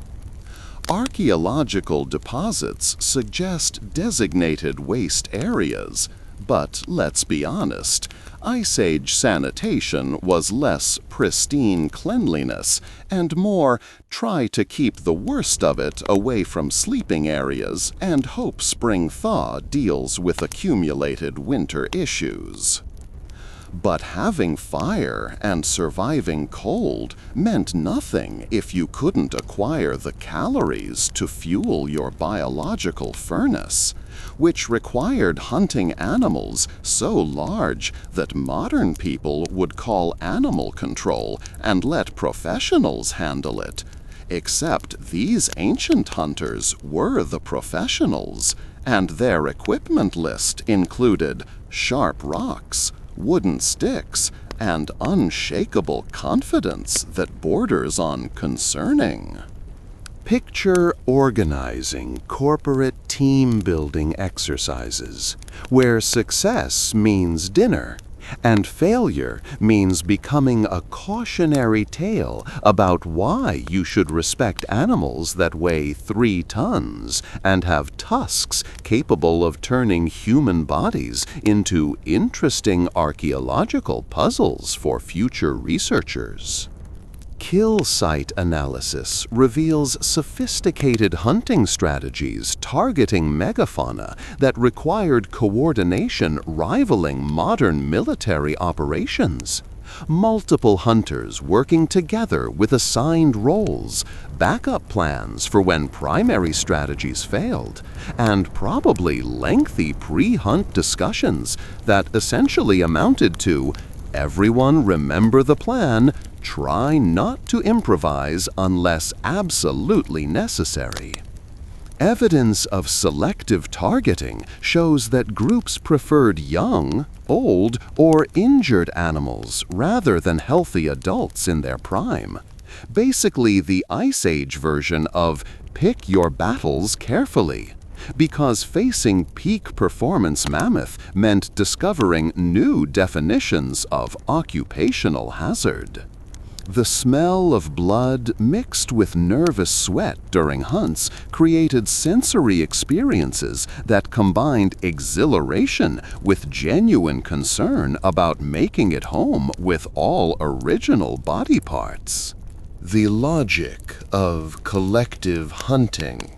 Speaker 1: Archaeological deposits suggest designated waste areas, but let's be honest, Ice Age sanitation was less pristine cleanliness and more try to keep the worst of it away from sleeping areas and hope spring thaw deals with accumulated winter issues. But having fire and surviving cold meant nothing if you couldn't acquire the calories to fuel your biological furnace, which required hunting animals so large that modern people would call animal control and let professionals handle it. Except these ancient hunters were the professionals, and their equipment list included sharp rocks, wooden sticks, and unshakable confidence that borders on concerning. Picture organizing corporate team-building exercises, where success means dinner, and failure means becoming a cautionary tale about why you should respect animals that weigh 3 tons and have tusks capable of turning human bodies into interesting archaeological puzzles for future researchers. Kill site analysis reveals sophisticated hunting strategies targeting megafauna that required coordination rivaling modern military operations. Multiple hunters working together with assigned roles, backup plans for when primary strategies failed, and probably lengthy pre-hunt discussions that essentially amounted to everyone remember the plan, try not to improvise unless absolutely necessary. Evidence of selective targeting shows that groups preferred young, old, or injured animals rather than healthy adults in their prime. Basically the Ice Age version of pick your battles carefully, because facing peak performance mammoth meant discovering new definitions of occupational hazard. The smell of blood mixed with nervous sweat during hunts created sensory experiences that combined exhilaration with genuine concern about making it home with all original body parts. The logic of collective hunting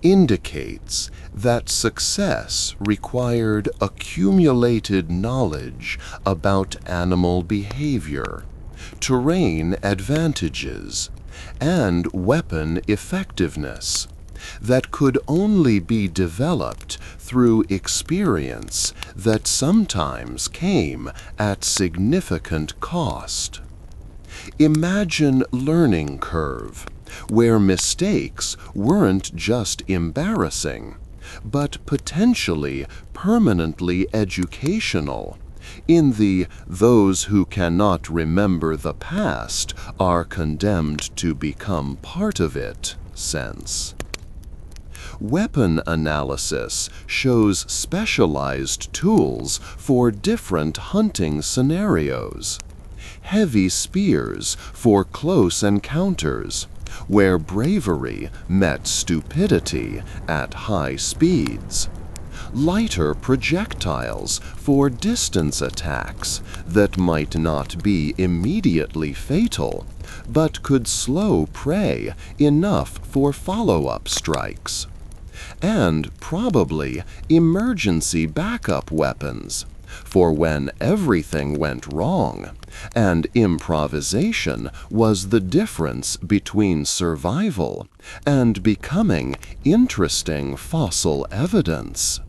Speaker 1: indicates that success required accumulated knowledge about animal behavior, terrain advantages, and weapon effectiveness that could only be developed through experience that sometimes came at significant cost. Imagine learning curve, where mistakes weren't just embarrassing, but potentially permanently educational, in the those who cannot remember the past are condemned to become part of it sense. Weapon analysis shows specialized tools for different hunting scenarios. Heavy spears for close encounters, where bravery met stupidity at high speeds. Lighter projectiles for distance attacks that might not be immediately fatal, but could slow prey enough for follow-up strikes. And probably emergency backup weapons, for when everything went wrong, and improvisation was the difference between survival and becoming interesting fossil evidence.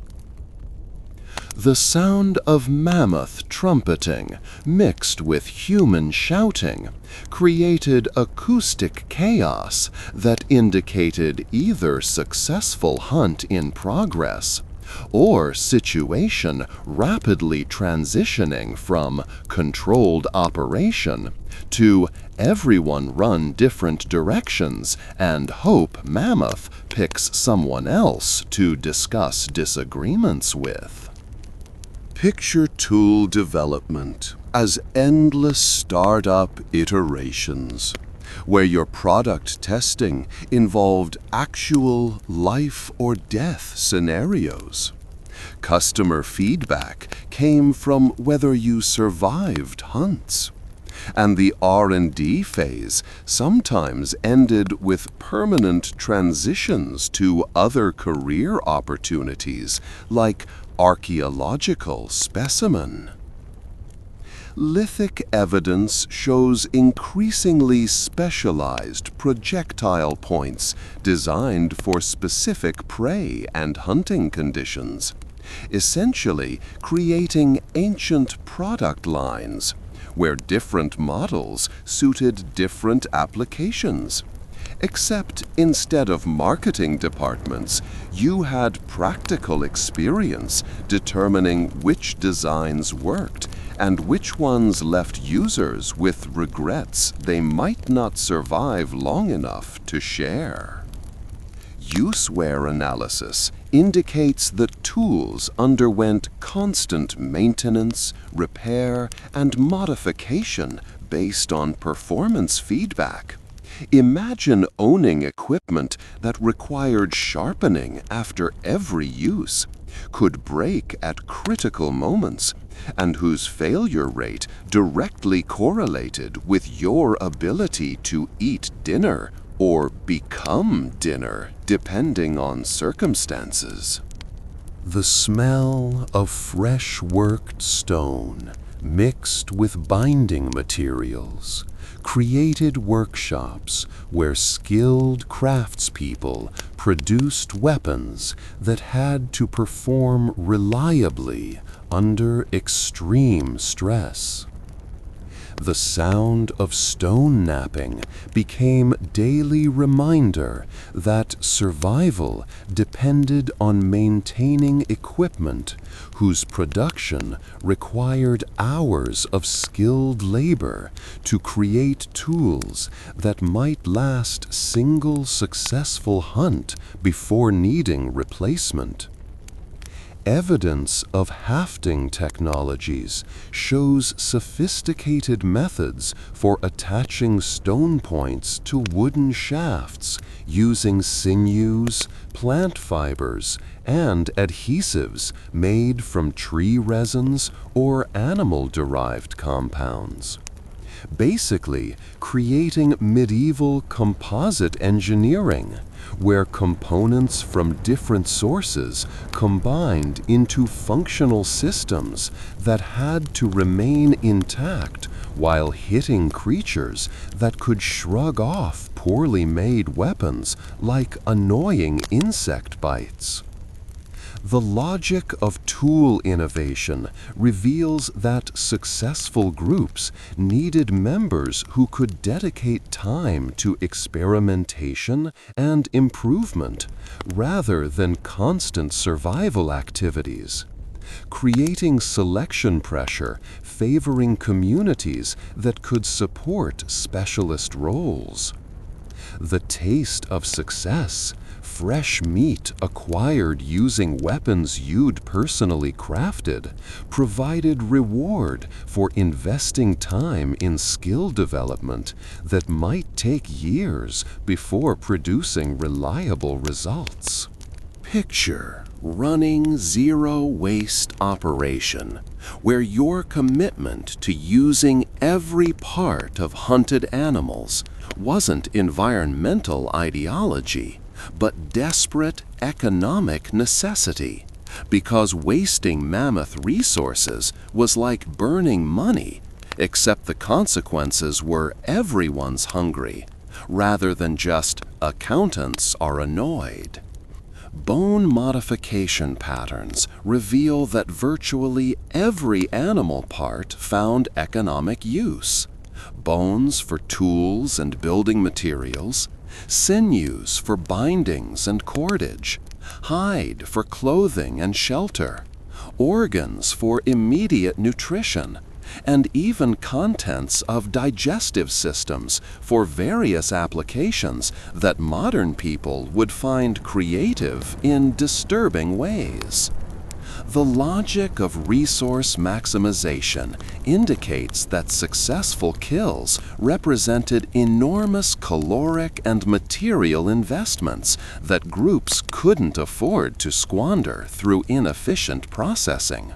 Speaker 1: The sound of mammoth trumpeting mixed with human shouting created acoustic chaos that indicated either successful hunt in progress or situation rapidly transitioning from controlled operation to everyone run different directions and hope mammoth picks someone else to discuss disagreements with. Picture tool development as endless startup iterations, where your product testing involved actual life or death scenarios. Customer feedback came from whether you survived hunts. And the R&D phase sometimes ended with permanent transitions to other career opportunities like archaeological specimen. Lithic evidence shows increasingly specialized projectile points designed for specific prey and hunting conditions, essentially creating ancient product lines where different models suited different applications. Except instead of marketing departments, you had practical experience determining which designs worked and which ones left users with regrets they might not survive long enough to share. Use-wear analysis indicates that tools underwent constant maintenance, repair, and modification based on performance feedback. Imagine owning equipment that required sharpening after every use, could break at critical moments, and whose failure rate directly correlated with your ability to eat dinner or become dinner, depending on circumstances. The smell of fresh worked stone mixed with binding materials created workshops where skilled craftspeople produced weapons that had to perform reliably under extreme stress. The sound of stone knapping became daily reminder that survival depended on maintaining equipment whose production required hours of skilled labor to create tools that might last single successful hunt before needing replacement. Evidence of hafting technologies shows sophisticated methods for attaching stone points to wooden shafts using sinews, plant fibers, and adhesives made from tree resins or animal-derived compounds. Basically, creating medieval composite engineering, where components from different sources combined into functional systems that had to remain intact while hitting creatures that could shrug off poorly made weapons like annoying insect bites. The logic of tool innovation reveals that successful groups needed members who could dedicate time to experimentation and improvement rather than constant survival activities, creating selection pressure favoring communities that could support specialist roles. The taste of success fresh meat acquired using weapons you'd personally crafted provided reward for investing time in skill development that might take years before producing reliable results. Picture running zero-waste operation, where your commitment to using every part of hunted animals wasn't environmental ideology, but desperate economic necessity, because wasting mammoth resources was like burning money, except the consequences were everyone's hungry, rather than just accountants are annoyed. Bone modification patterns reveal that virtually every animal part found economic use. Bones for tools and building materials, sinews for bindings and cordage, hide for clothing and shelter, organs for immediate nutrition, and even contents of digestive systems for various applications that modern people would find creative in disturbing ways. The logic of resource maximization indicates that successful kills represented enormous caloric and material investments that groups couldn't afford to squander through inefficient processing.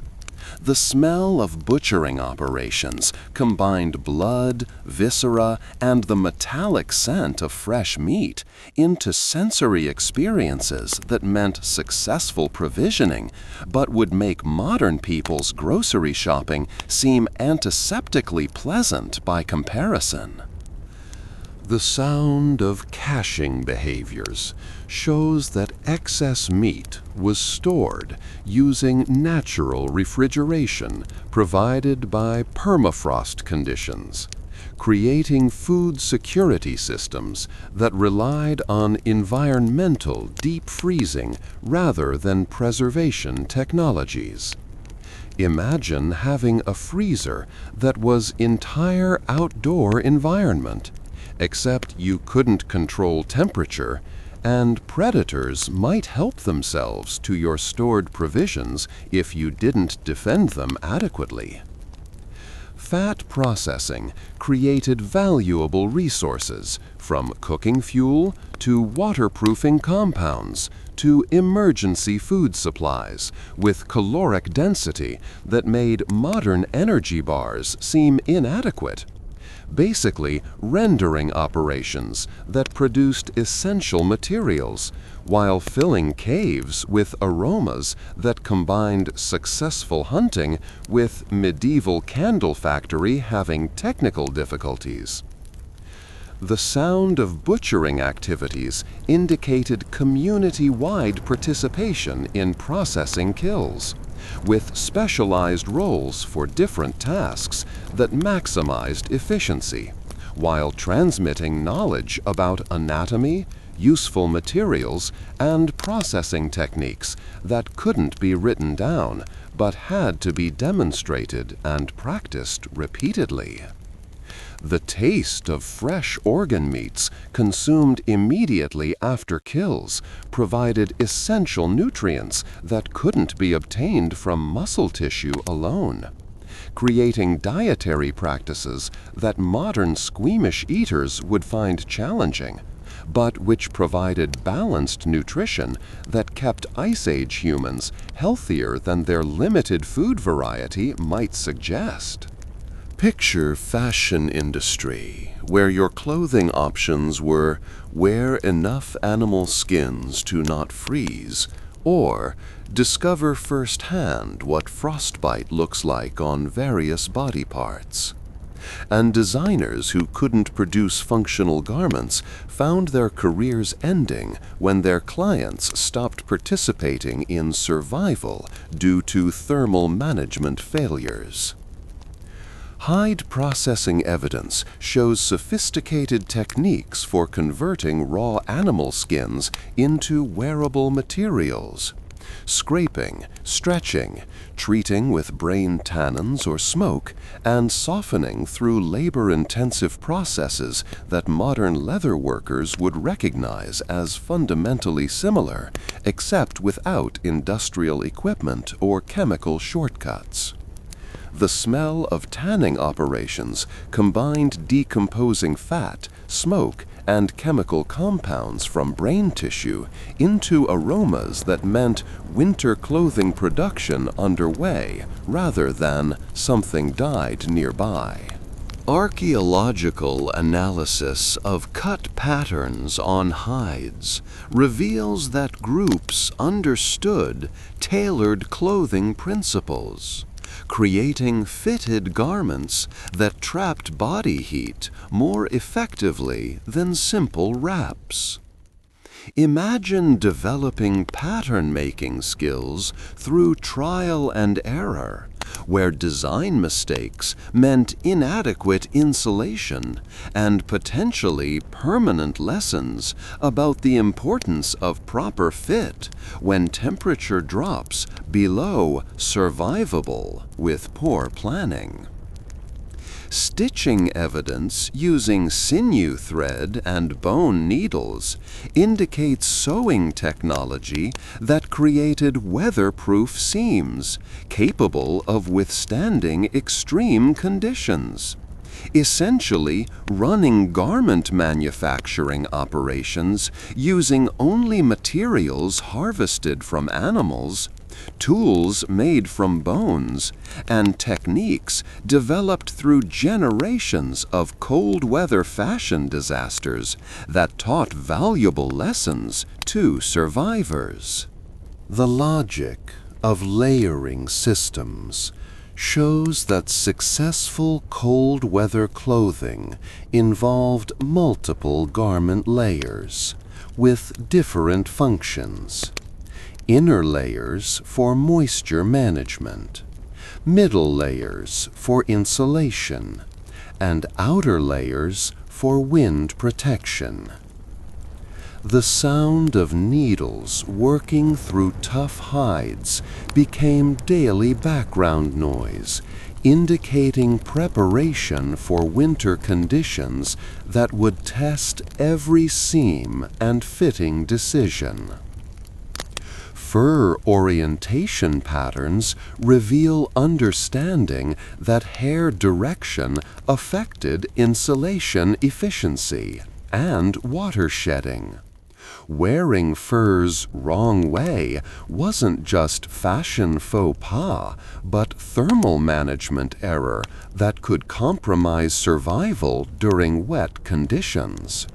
Speaker 1: The smell of butchering operations combined blood, viscera, and the metallic scent of fresh meat into sensory experiences that meant successful provisioning, but would make modern people's grocery shopping seem antiseptically pleasant by comparison. The sound of caching behaviors shows that excess meat was stored using natural refrigeration provided by permafrost conditions, creating food security systems that relied on environmental deep freezing rather than preservation technologies. Imagine having a freezer that was entire outdoor environment, except you couldn't control temperature, and predators might help themselves to your stored provisions if you didn't defend them adequately. Fat processing created valuable resources, from cooking fuel to waterproofing compounds to emergency food supplies with caloric density that made modern energy bars seem inadequate. Basically, rendering operations that produced essential materials while filling caves with aromas that combined successful hunting with medieval candle factory having technical difficulties. The sound of butchering activities indicated community-wide participation in processing kills, with specialized roles for different tasks that maximized efficiency, while transmitting knowledge about anatomy, useful materials, and processing techniques that couldn't be written down but had to be demonstrated and practiced repeatedly. The taste of fresh organ meats consumed immediately after kills provided essential nutrients that couldn't be obtained from muscle tissue alone, creating dietary practices that modern squeamish eaters would find challenging, but which provided balanced nutrition that kept Ice Age humans healthier than their limited food variety might suggest. Picture fashion industry, where your clothing options were wear enough animal skins to not freeze, or discover firsthand what frostbite looks like on various body parts. And designers who couldn't produce functional garments found their careers ending when their clients stopped participating in survival due to thermal management failures. Hide processing evidence shows sophisticated techniques for converting raw animal skins into wearable materials, scraping, stretching, treating with brain tannins or smoke, and softening through labor-intensive processes that modern leather workers would recognize as fundamentally similar, except without industrial equipment or chemical shortcuts. The smell of tanning operations combined decomposing fat, smoke, and chemical compounds from brain tissue into aromas that meant winter clothing production underway rather than something died nearby. Archaeological analysis of cut patterns on hides reveals that groups understood tailored clothing principles, creating fitted garments that trapped body heat more effectively than simple wraps. Imagine developing pattern-making skills through trial and error, where design mistakes meant inadequate insulation and potentially permanent lessons about the importance of proper fit when temperature drops below survivable with poor planning. Stitching evidence using sinew thread and bone needles indicates sewing technology that created weatherproof seams capable of withstanding extreme conditions. Essentially, running garment manufacturing operations using only materials harvested from animals, tools made from bones, and techniques developed through generations of cold weather fashion disasters that taught valuable lessons to survivors. The logic of layering systems shows that successful cold weather clothing involved multiple garment layers with different functions. Inner layers for moisture management, middle layers for insulation, and outer layers for wind protection. The sound of needles working through tough hides became daily background noise, indicating preparation for winter conditions that would test every seam and fitting decision. Fur orientation patterns reveal understanding that hair direction affected insulation efficiency and water shedding. Wearing furs wrong way wasn't just fashion faux pas, but thermal management error that could compromise survival during wet conditions.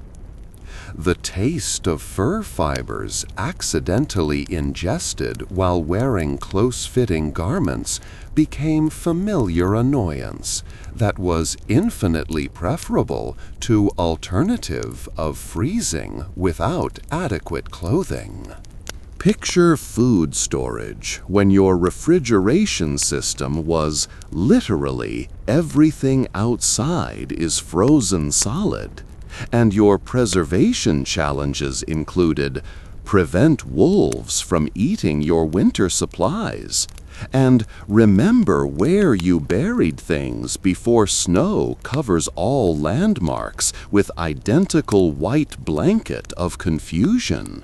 Speaker 1: The taste of fur fibers accidentally ingested while wearing close-fitting garments became familiar annoyance that was infinitely preferable to alternative of freezing without adequate clothing. Picture food storage when your refrigeration system was literally everything outside is frozen solid, and your preservation challenges included prevent wolves from eating your winter supplies, and remember where you buried things before snow covers all landmarks with identical white blanket of confusion.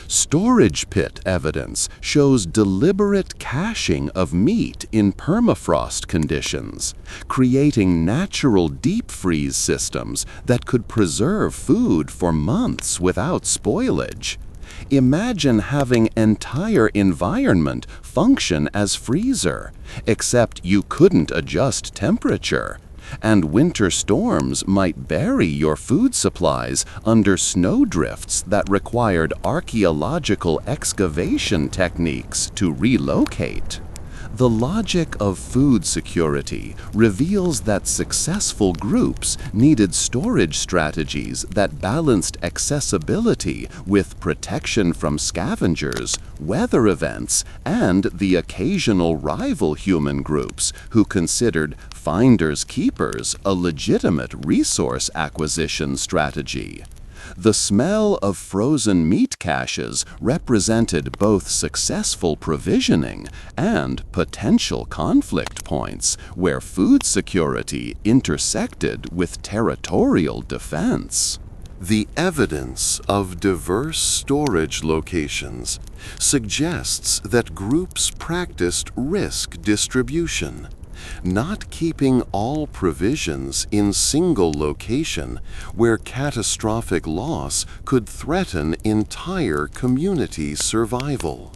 Speaker 1: Storage pit evidence shows deliberate caching of meat in permafrost conditions, creating natural deep freeze systems that could preserve food for months without spoilage. Imagine having entire environment function as freezer, except you couldn't adjust temperature, and winter storms might bury your food supplies under snowdrifts that required archaeological excavation techniques to relocate. The logic of food security reveals that successful groups needed storage strategies that balanced accessibility with protection from scavengers, weather events, and the occasional rival human groups who considered finders keepers a legitimate resource acquisition strategy. The smell of frozen meat caches represented both successful provisioning and potential conflict points where food security intersected with territorial defense. The evidence of diverse storage locations suggests that groups practiced risk distribution, not keeping all provisions in single location where catastrophic loss could threaten entire community survival.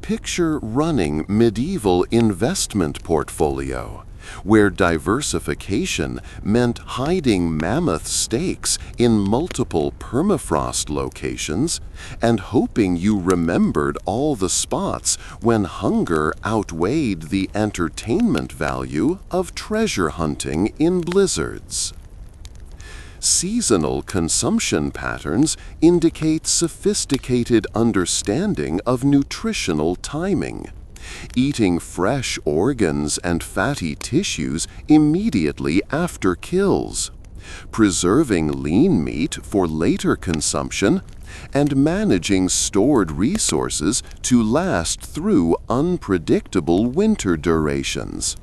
Speaker 1: Picture running medieval investment portfolio, where diversification meant hiding mammoth stakes in multiple permafrost locations and hoping you remembered all the spots when hunger outweighed the entertainment value of treasure hunting in blizzards. Seasonal consumption patterns indicate sophisticated understanding of nutritional timing, eating fresh organs and fatty tissues immediately after kills, preserving lean meat for later consumption, and managing stored resources to last through unpredictable winter durations.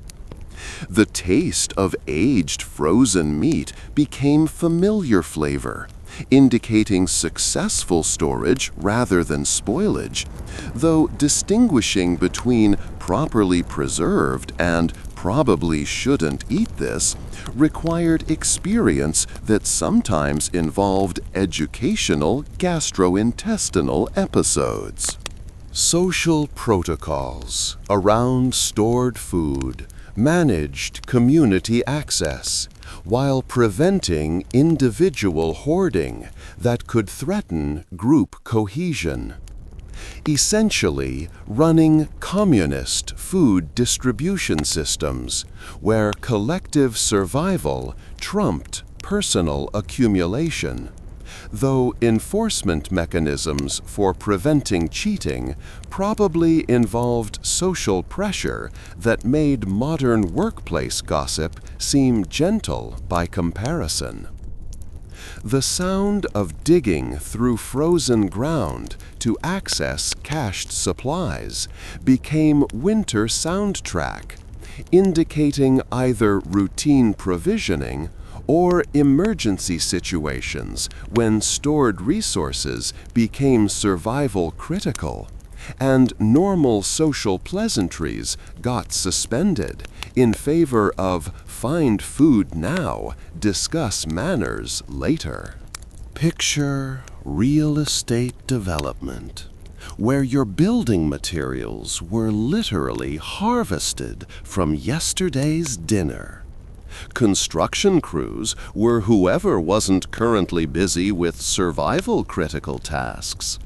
Speaker 1: The taste of aged frozen meat became familiar flavor, indicating successful storage rather than spoilage, though distinguishing between properly preserved and probably shouldn't eat this required experience that sometimes involved educational gastrointestinal episodes. Social protocols around stored food managed community access while preventing individual hoarding that could threaten group cohesion. Essentially, running communist food distribution systems where collective survival trumped personal accumulation, though enforcement mechanisms for preventing cheating probably involved social pressure that made modern workplace gossip seem gentle by comparison. The sound of digging through frozen ground to access cached supplies became winter soundtrack, indicating either routine provisioning or emergency situations when stored resources became survival critical, and normal social pleasantries got suspended in favor of find food now, discuss manners later. Picture real estate development, where your building materials were literally harvested from yesterday's dinner. Construction crews were whoever wasn't currently busy with survival-critical tasks,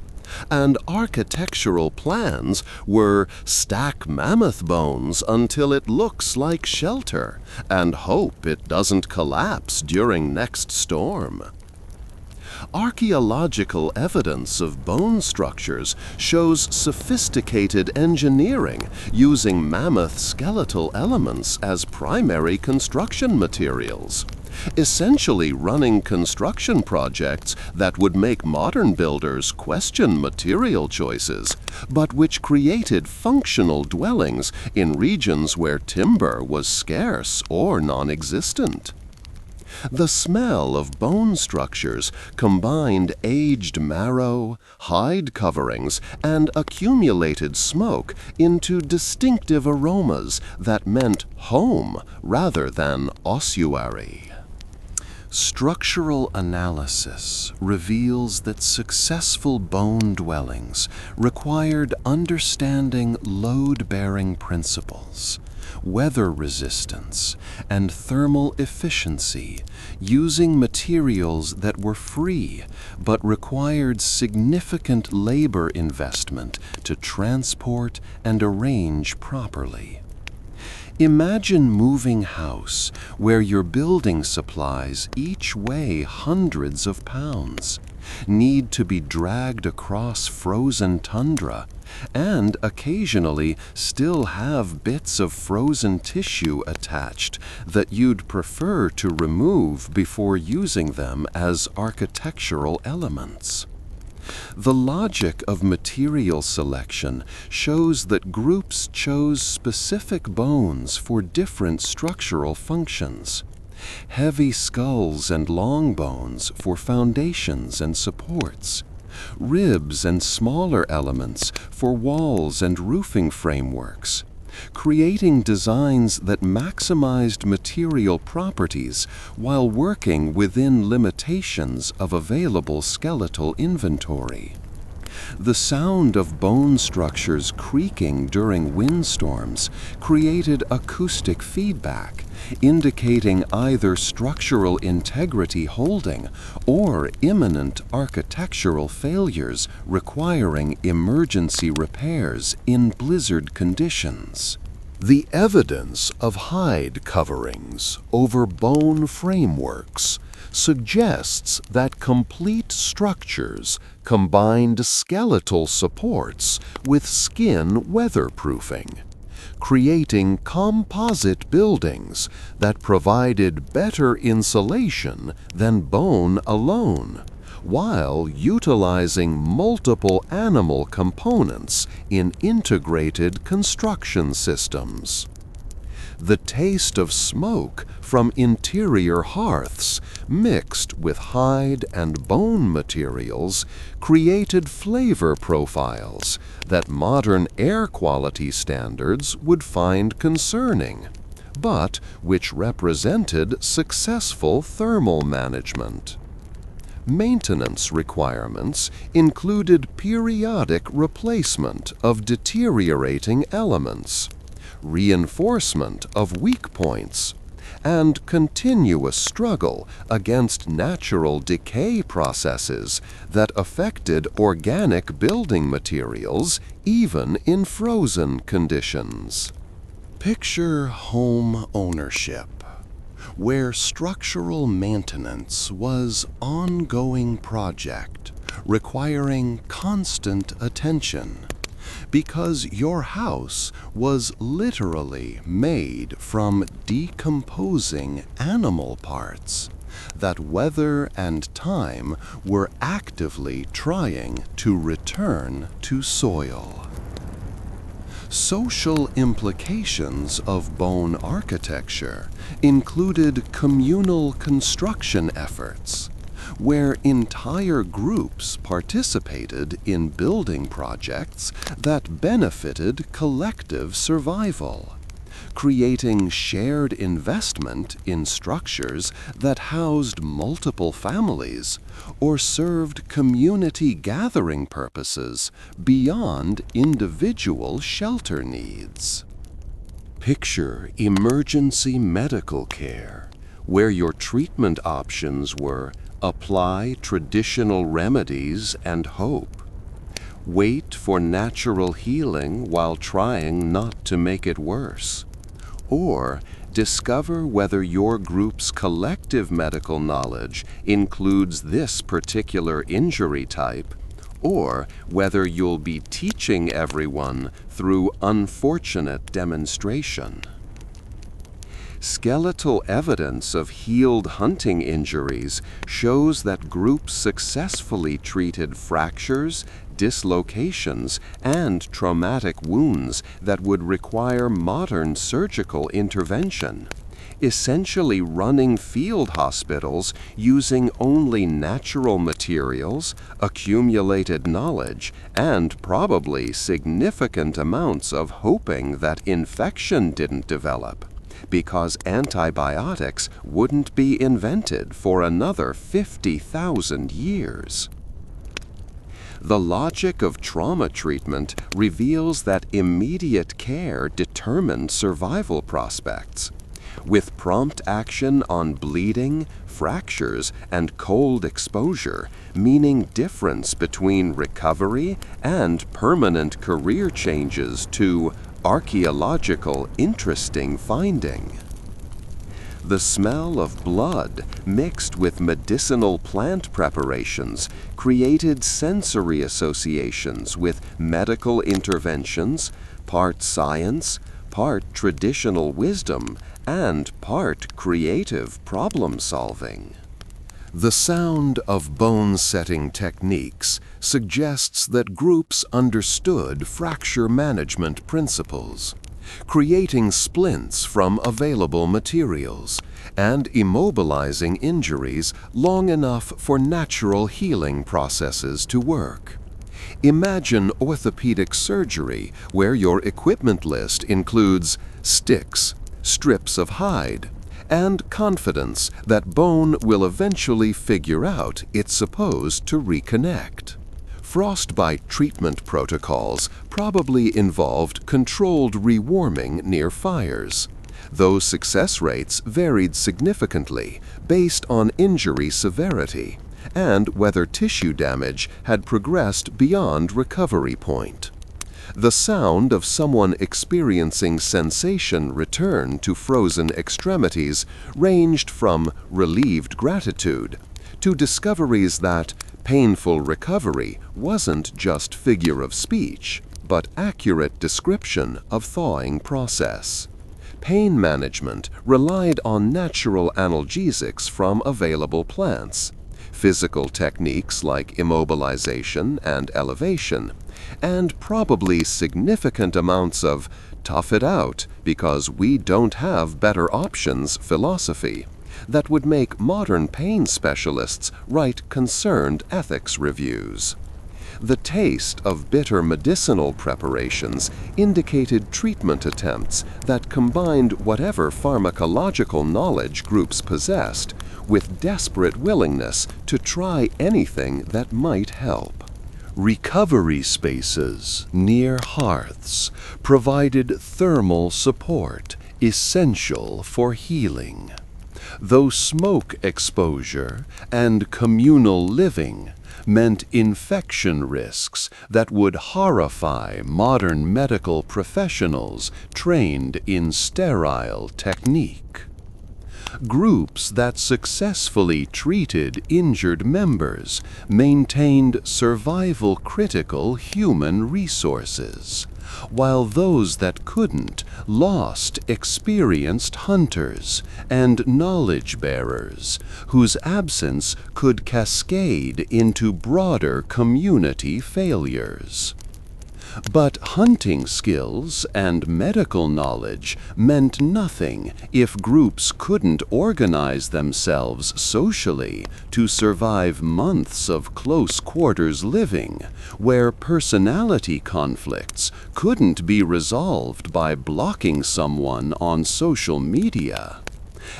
Speaker 1: and architectural plans were stack mammoth bones until it looks like shelter and hope it doesn't collapse during next storm. Archaeological evidence of bone structures shows sophisticated engineering using mammoth skeletal elements as primary construction materials, essentially running construction projects that would make modern builders question material choices, but which created functional dwellings in regions where timber was scarce or non-existent. The smell of bone structures combined aged marrow, hide coverings, and accumulated smoke into distinctive aromas that meant home rather than ossuary. Structural analysis reveals that successful bone dwellings required understanding load-bearing principles, weather resistance, and thermal efficiency, using materials that were free but required significant labor investment to transport and arrange properly. Imagine moving house where your building supplies each weigh hundreds of pounds, need to be dragged across frozen tundra, and occasionally still have bits of frozen tissue attached that you'd prefer to remove before using them as architectural elements. The logic of material selection shows that groups chose specific bones for different structural functions. Heavy skulls and long bones for foundations and supports, ribs and smaller elements for walls and roofing frameworks, creating designs that maximized material properties while working within limitations of available skeletal inventory. The sound of bone structures creaking during windstorms created acoustic feedback, indicating either structural integrity holding or imminent architectural failures requiring emergency repairs in blizzard conditions. The evidence of hide coverings over bone frameworks suggests that complete structures combined skeletal supports with skin weatherproofing, creating composite buildings that provided better insulation than bone alone, while utilizing multiple animal components in integrated construction systems. The taste of smoke from interior hearths mixed with hide and bone materials created flavor profiles that modern air quality standards would find concerning, but which represented successful thermal management. Maintenance requirements included periodic replacement of deteriorating elements, reinforcement of weak points, and continuous struggle against natural decay processes that affected organic building materials even in frozen conditions. Picture home ownership, where structural maintenance was an ongoing project requiring constant attention, because your house was literally made from decomposing animal parts that weather and time were actively trying to return to soil. Social implications of bone architecture included communal construction efforts, where entire groups participated in building projects that benefited collective survival, creating shared investment in structures that housed multiple families or served community gathering purposes beyond individual shelter needs. Picture emergency medical care, where your treatment options were apply traditional remedies and hope, wait for natural healing while trying not to make it worse, or discover whether your group's collective medical knowledge includes this particular injury type, or whether you'll be teaching everyone through unfortunate demonstration. Skeletal evidence of healed hunting injuries shows that groups successfully treated fractures, dislocations, and traumatic wounds that would require modern surgical intervention, essentially running field hospitals using only natural materials, accumulated knowledge, and probably significant amounts of hoping that infection didn't develop, because antibiotics wouldn't be invented for another 50,000 years. The logic of trauma treatment reveals that immediate care determined survival prospects, with prompt action on bleeding, fractures, and cold exposure, meaning difference between recovery and permanent career changes to archaeological interesting finding. The smell of blood mixed with medicinal plant preparations created sensory associations with medical interventions, part science, part traditional wisdom, and part creative problem solving. The sound of bone-setting techniques suggests that groups understood fracture management principles, creating splints from available materials and immobilizing injuries long enough for natural healing processes to work. Imagine orthopedic surgery where your equipment list includes sticks, strips of hide, and confidence that bone will eventually figure out it's supposed to reconnect. Frostbite treatment protocols probably involved controlled rewarming near fires, though success rates varied significantly based on injury severity and whether tissue damage had progressed beyond recovery point. The sound of someone experiencing sensation return to frozen extremities ranged from relieved gratitude to discoveries that painful recovery wasn't just figure of speech, but accurate description of thawing process. Pain management relied on natural analgesics from available plants, physical techniques like immobilization and elevation, and probably significant amounts of tough it out because we don't have better options philosophy that would make modern pain specialists write concerned ethics reviews. The taste of bitter medicinal preparations indicated treatment attempts that combined whatever pharmacological knowledge groups possessed with desperate willingness to try anything that might help. Recovery spaces near hearths provided thermal support essential for healing, though smoke exposure and communal living meant infection risks that would horrify modern medical professionals trained in sterile technique. Groups that successfully treated injured members maintained survival-critical human resources, while those that couldn't lost experienced hunters and knowledge-bearers whose absence could cascade into broader community failures. But hunting skills and medical knowledge meant nothing if groups couldn't organize themselves socially to survive months of close-quarters living, where personality conflicts couldn't be resolved by blocking someone on social media,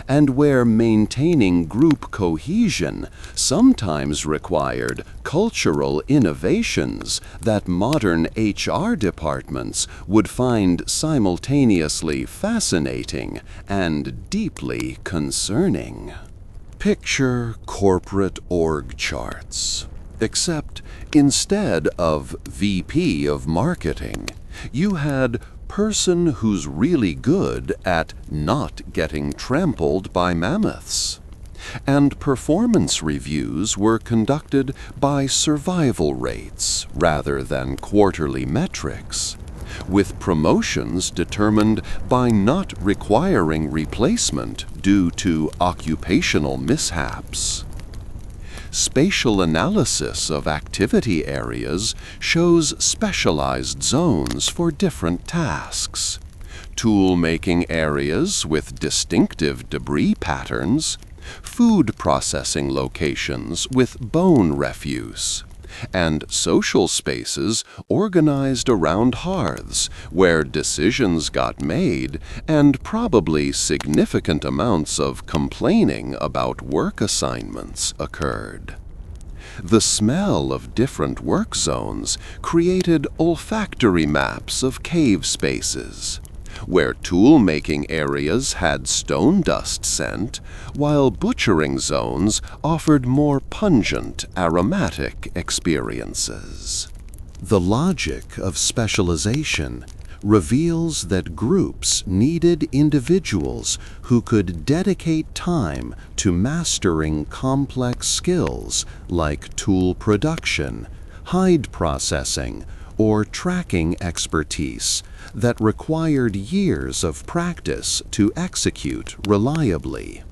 Speaker 1: and where maintaining group cohesion sometimes required cultural innovations that modern HR departments would find simultaneously fascinating and deeply concerning. Picture corporate org charts, except instead of VP of marketing, you had person who's really good at not getting trampled by mammoths. And performance reviews were conducted by survival rates rather than quarterly metrics, with promotions determined by not requiring replacement due to occupational mishaps. Spatial analysis of activity areas shows specialized zones for different tasks. Tool-making areas with distinctive debris patterns, food processing locations with bone refuse, and social spaces organized around hearths where decisions got made and probably significant amounts of complaining about work assignments occurred. The smell of different work zones created olfactory maps of cave spaces, where tool-making areas had stone dust scent, while butchering zones offered more pungent, aromatic experiences. The logic of specialization reveals that groups needed individuals who could dedicate time to mastering complex skills like tool production, hide processing, or tracking expertise that required years of practice to execute reliably.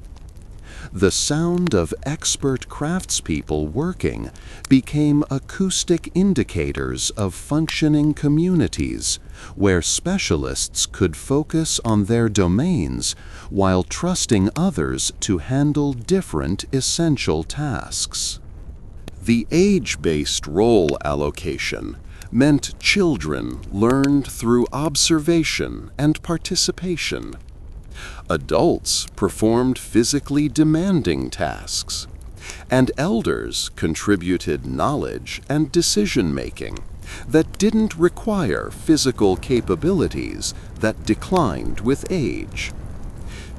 Speaker 1: The sound of expert craftspeople working became acoustic indicators of functioning communities where specialists could focus on their domains while trusting others to handle different essential tasks. The age-based role allocation meant children learned through observation and participation. Adults performed physically demanding tasks, and elders contributed knowledge and decision-making that didn't require physical capabilities that declined with age.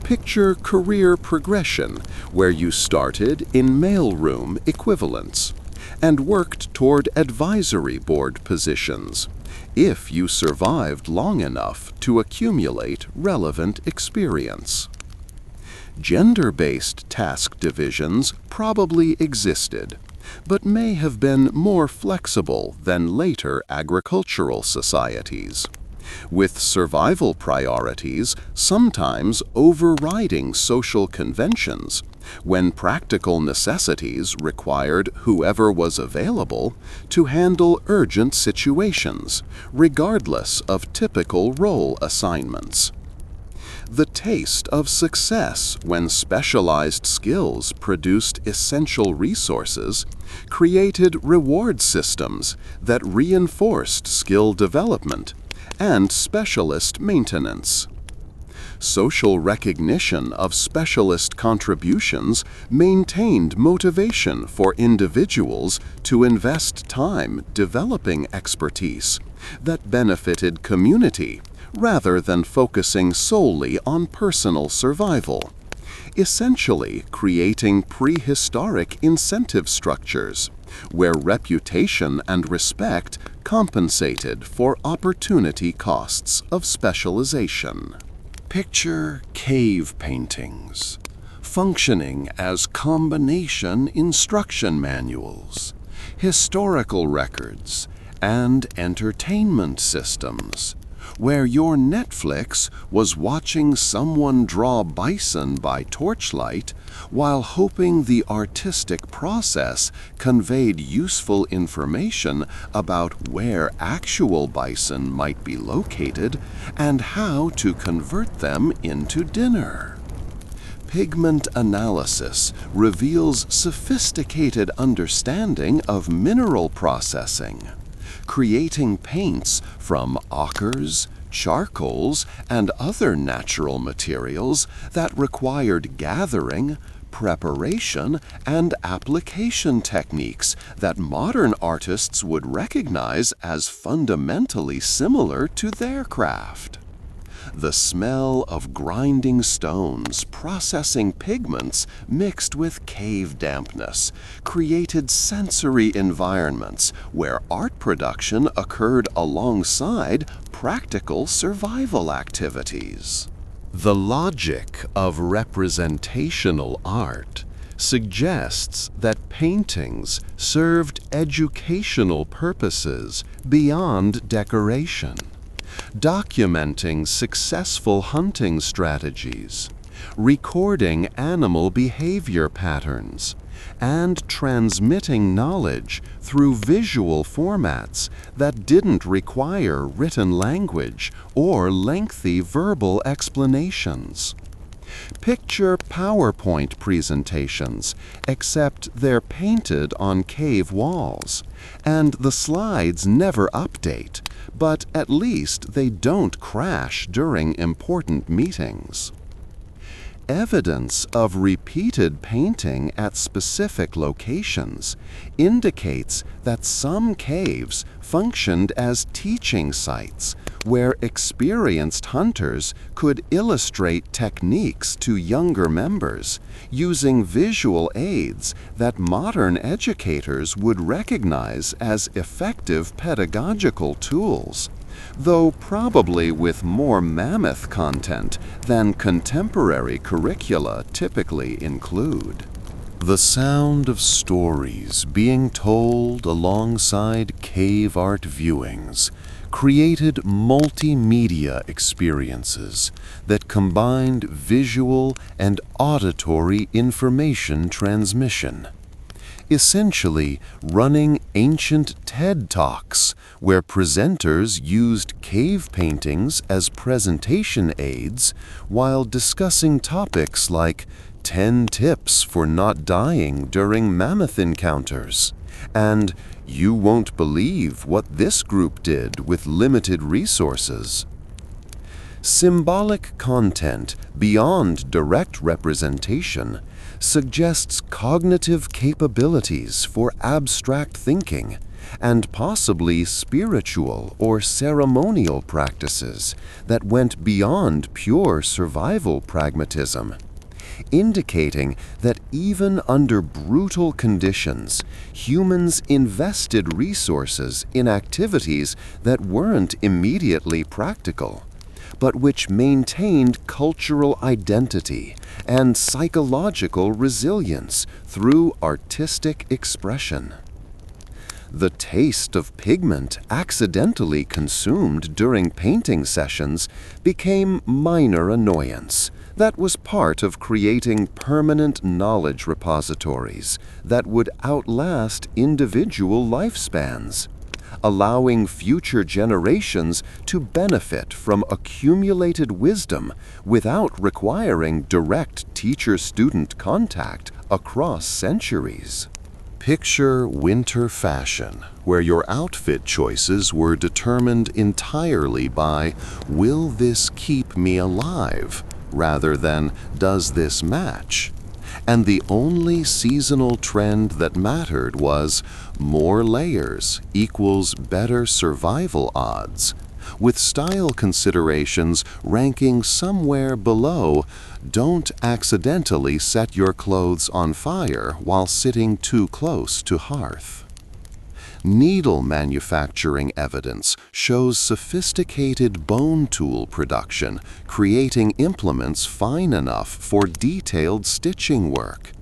Speaker 1: Picture career progression where you started in mailroom equivalents and worked toward advisory board positions if you survived long enough to accumulate relevant experience. Gender-based task divisions probably existed, but may have been more flexible than later agricultural societies, with survival priorities sometimes overriding social conventions when practical necessities required whoever was available to handle urgent situations, regardless of typical role assignments. The taste of success when specialized skills produced essential resources created reward systems that reinforced skill development and specialist maintenance. Social recognition of specialist contributions maintained motivation for individuals to invest time developing expertise that benefited community rather than focusing solely on personal survival, essentially creating prehistoric incentive structures where reputation and respect compensated for opportunity costs of specialization. Picture cave paintings, functioning as combination instruction manuals, historical records, and entertainment systems, where your Netflix was watching someone draw bison by torchlight while hoping the artistic process conveyed useful information about where actual bison might be located and how to convert them into dinner. Pigment analysis reveals sophisticated understanding of mineral processing, creating paints from ochres, charcoals, and other natural materials that required gathering, preparation, and application techniques that modern artists would recognize as fundamentally similar to their craft. The smell of grinding stones processing pigments mixed with cave dampness created sensory environments where art production occurred alongside practical survival activities. The logic of representational art suggests that paintings served educational purposes beyond decoration, documenting successful hunting strategies, recording animal behavior patterns, and transmitting knowledge through visual formats that didn't require written language or lengthy verbal explanations. Picture PowerPoint presentations, except they're painted on cave walls, and the slides never update, but at least they don't crash during important meetings. Evidence of repeated painting at specific locations indicates that some caves functioned as teaching sites where experienced hunters could illustrate techniques to younger members using visual aids that modern educators would recognize as effective pedagogical tools, though probably with more mammoth content than contemporary curricula typically include. The sound of stories being told alongside cave art viewings created multimedia experiences that combined visual and auditory information transmission, essentially running ancient TED Talks where presenters used cave paintings as presentation aids while discussing topics like 10 tips for not dying during mammoth encounters, and you won't believe what this group did with limited resources. Symbolic content beyond direct representation suggests cognitive capabilities for abstract thinking and possibly spiritual or ceremonial practices that went beyond pure survival pragmatism, indicating that even under brutal conditions, humans invested resources in activities that weren't immediately practical, but which maintained cultural identity and psychological resilience through artistic expression. The taste of pigment accidentally consumed during painting sessions became minor annoyance that was part of creating permanent knowledge repositories that would outlast individual lifespans, allowing future generations to benefit from accumulated wisdom without requiring direct teacher-student contact across centuries. Picture winter fashion, where your outfit choices were determined entirely by, "Will this keep me alive?" rather than, "Does this match?" And the only seasonal trend that mattered was more layers equals better survival odds, with style considerations ranking somewhere below "Don't accidentally set your clothes on fire while sitting too close to hearth." Needle manufacturing evidence shows sophisticated bone tool production, creating implements fine enough for detailed stitching work.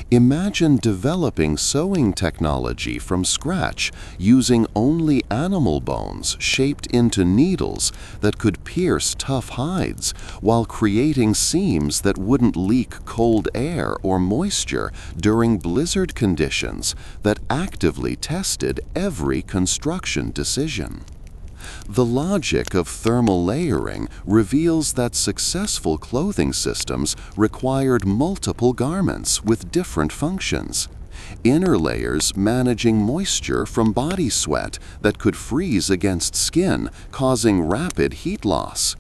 Speaker 1: Imagine developing sewing technology from scratch using only animal bones shaped into needles that could pierce tough hides while creating seams that wouldn't leak cold air or moisture during blizzard conditions that actively tested every construction decision. The logic of thermal layering reveals that successful clothing systems required multiple garments with different functions. Inner layers managing moisture from body sweat that could freeze against skin, causing rapid heat loss.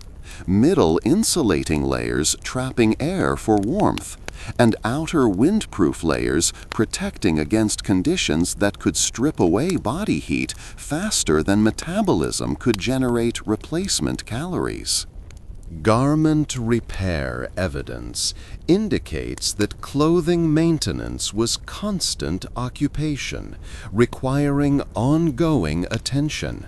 Speaker 1: Middle insulating layers trapping air for warmth, and outer windproof layers protecting against conditions that could strip away body heat faster than metabolism could generate replacement calories. Garment repair evidence indicates that clothing maintenance was constant occupation, requiring ongoing attention,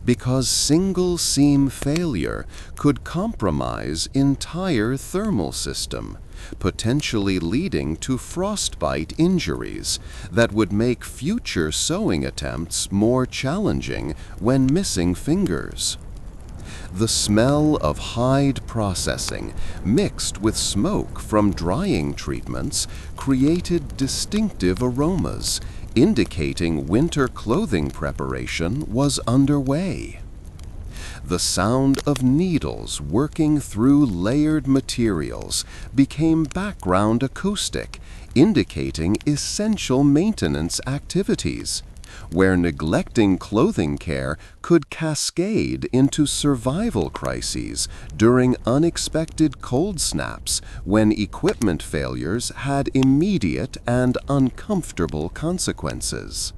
Speaker 1: because single seam failure could compromise entire thermal system, potentially leading to frostbite injuries that would make future sewing attempts more challenging when missing fingers. The smell of hide processing mixed with smoke from drying treatments created distinctive aromas, indicating winter clothing preparation was underway. The sound of needles working through layered materials became background acoustic, indicating essential maintenance activities, where neglecting clothing care could cascade into survival crises during unexpected cold snaps when equipment failures had immediate and uncomfortable consequences.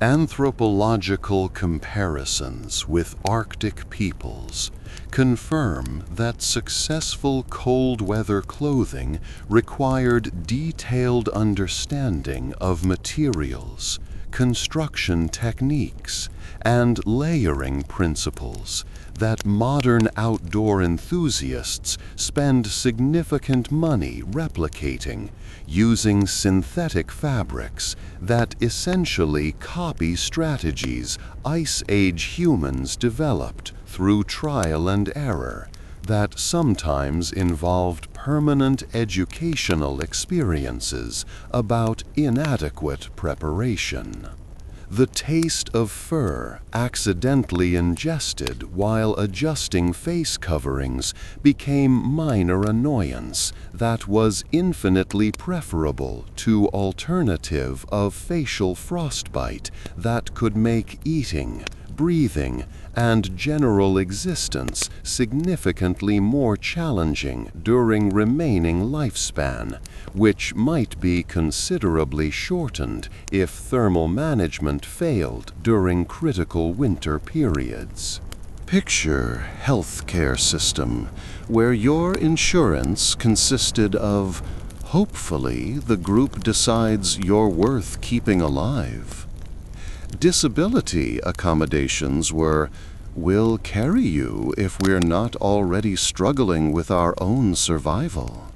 Speaker 1: Anthropological comparisons with Arctic peoples confirm that successful cold weather clothing required detailed understanding of materials, construction techniques, and layering principles that modern outdoor enthusiasts spend significant money replicating, using synthetic fabrics that essentially copy strategies Ice Age humans developed through trial and error that sometimes involved permanent educational experiences about inadequate preparation. The taste of fur accidentally ingested while adjusting face coverings became minor annoyance that was infinitely preferable to alternative of facial frostbite that could make eating, breathing, and general existence significantly more challenging during remaining lifespan, which might be considerably shortened if thermal management failed during critical winter periods. Picture healthcare system where your insurance consisted of, hopefully, the group decides you're worth keeping alive. Disability accommodations were, we'll carry you if we're not already struggling with our own survival.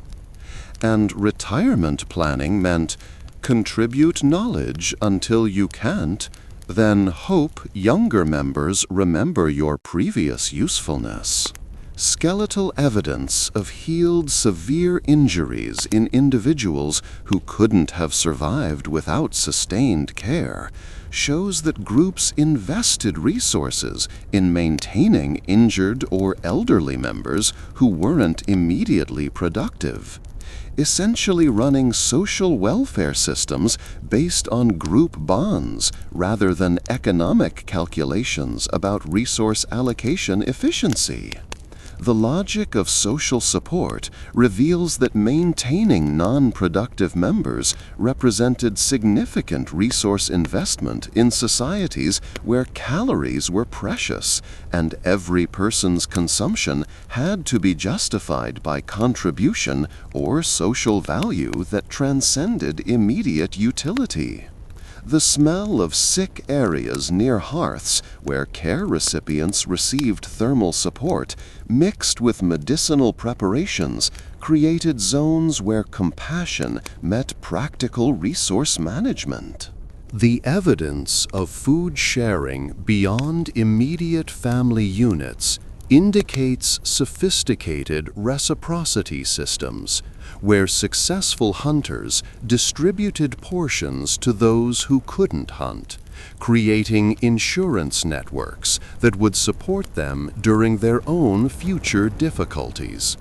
Speaker 1: And retirement planning meant, contribute knowledge until you can't, then hope younger members remember your previous usefulness. Skeletal evidence of healed severe injuries in individuals who couldn't have survived without sustained care shows that groups invested resources in maintaining injured or elderly members who weren't immediately productive, essentially running social welfare systems based on group bonds rather than economic calculations about resource allocation efficiency. The logic of social support reveals that maintaining non-productive members represented significant resource investment in societies where calories were precious and every person's consumption had to be justified by contribution or social value that transcended immediate utility. The smell of sick areas near hearths where care recipients received thermal support, mixed with medicinal preparations, created zones where compassion met practical resource management. The evidence of food sharing beyond immediate family units indicates sophisticated reciprocity systems, where successful hunters distributed portions to those who couldn't hunt, creating insurance networks that would support them during their own future difficulties.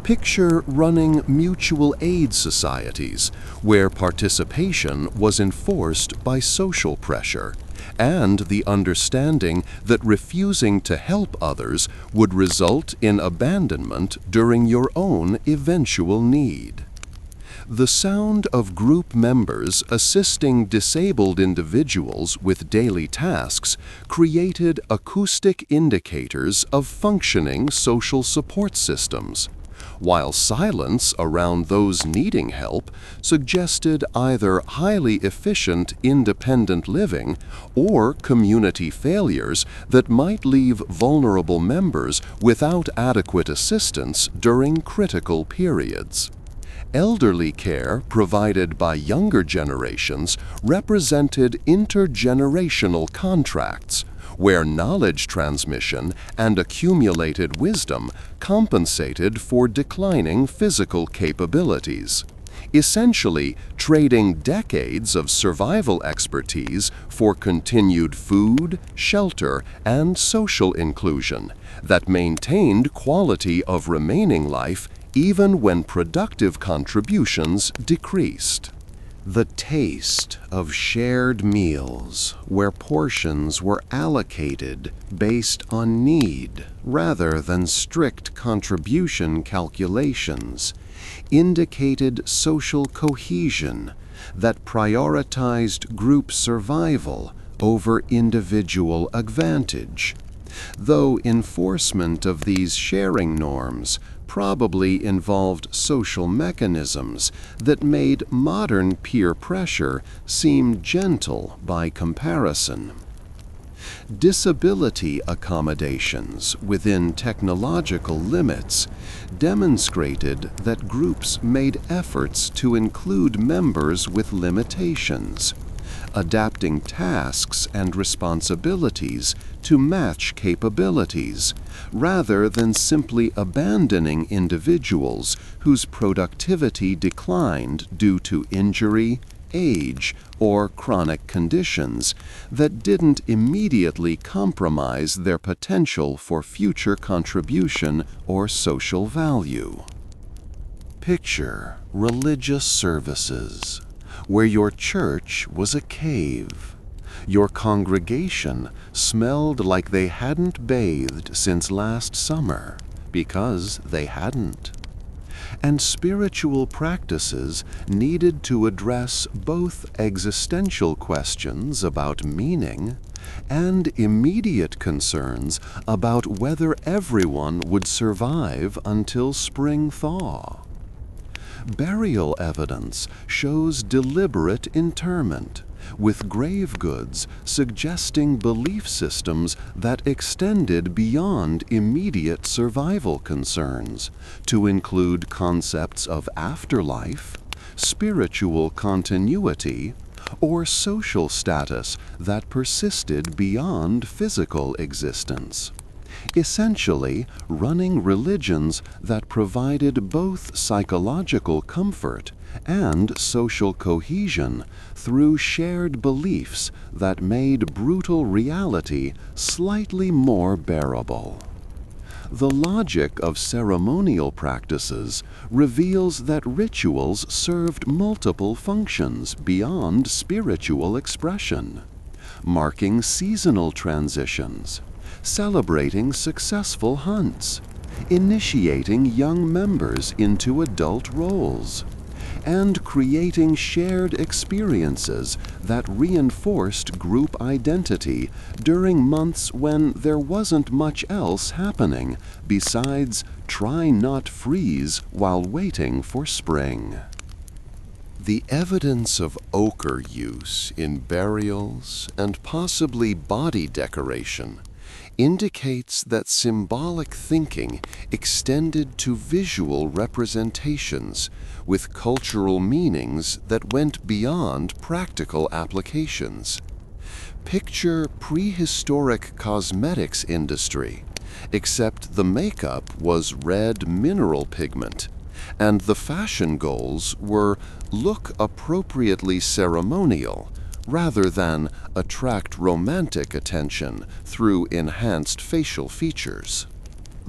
Speaker 1: Picture running mutual aid societies, where participation was enforced by social pressure, and the understanding that refusing to help others would result in abandonment during your own eventual need. The sound of group members assisting disabled individuals with daily tasks created acoustic indicators of functioning social support systems, while silence around those needing help suggested either highly efficient independent living or community failures that might leave vulnerable members without adequate assistance during critical periods. Elderly care provided by younger generations represented intergenerational contracts, where knowledge transmission and accumulated wisdom compensated for declining physical capabilities, essentially trading decades of survival expertise for continued food, shelter, and social inclusion that maintained quality of remaining life even when productive contributions decreased. The taste of shared meals, where portions were allocated based on need rather than strict contribution calculations, indicated social cohesion that prioritized group survival over individual advantage, though enforcement of these sharing norms probably involved social mechanisms that made modern peer pressure seem gentle by comparison. Disability accommodations within technological limits demonstrated that groups made efforts to include members with limitations, adapting tasks and responsibilities to match capabilities, rather than simply abandoning individuals whose productivity declined due to injury, age, or chronic conditions that didn't immediately compromise their potential for future contribution or social value. Picture religious services, where your church was a cave. Your congregation smelled like they hadn't bathed since last summer, because they hadn't. And spiritual practices needed to address both existential questions about meaning and immediate concerns about whether everyone would survive until spring thaw. Burial evidence shows deliberate interment, with grave goods suggesting belief systems that extended beyond immediate survival concerns to include concepts of afterlife, spiritual continuity, or social status that persisted beyond physical existence. Essentially, running religions that provided both psychological comfort and social cohesion through shared beliefs that made brutal reality slightly more bearable. The logic of ceremonial practices reveals that rituals served multiple functions beyond spiritual expression, marking seasonal transitions, celebrating successful hunts, initiating young members into adult roles, and creating shared experiences that reinforced group identity during months when there wasn't much else happening besides try not freeze while waiting for spring. The evidence of ochre use in burials and possibly body decoration indicates that symbolic thinking extended to visual representations with cultural meanings that went beyond practical applications. Picture prehistoric cosmetics industry, except the makeup was red mineral pigment, and the fashion goals were look appropriately ceremonial, rather than attract romantic attention through enhanced facial features.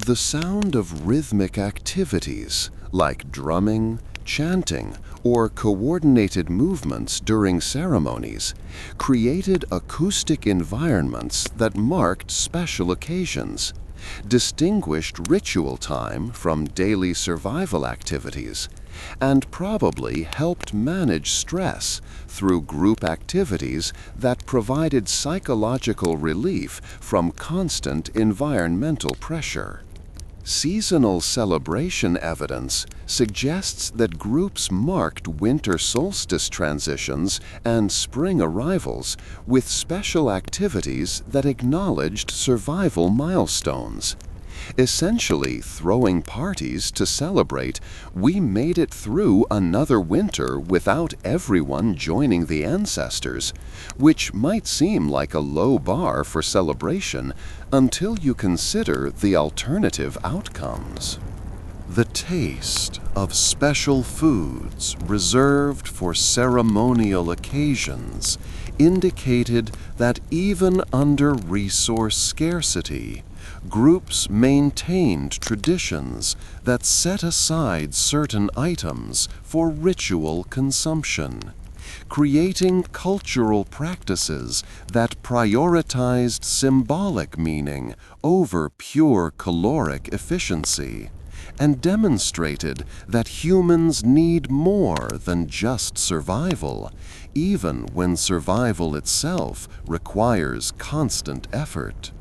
Speaker 1: The sound of rhythmic activities like drumming, chanting, or coordinated movements during ceremonies created acoustic environments that marked special occasions, distinguished ritual time from daily survival activities, and probably helped manage stress through group activities that provided psychological relief from constant environmental pressure. Seasonal celebration evidence suggests that groups marked winter solstice transitions and spring arrivals with special activities that acknowledged survival milestones. Essentially throwing parties to celebrate, we made it through another winter without everyone joining the ancestors, which might seem like a low bar for celebration until you consider the alternative outcomes. The taste of special foods reserved for ceremonial occasions indicated that even under resource scarcity, groups maintained traditions that set aside certain items for ritual consumption, creating cultural practices that prioritized symbolic meaning over pure caloric efficiency, and demonstrated that humans need more than just survival, even when survival itself requires constant effort.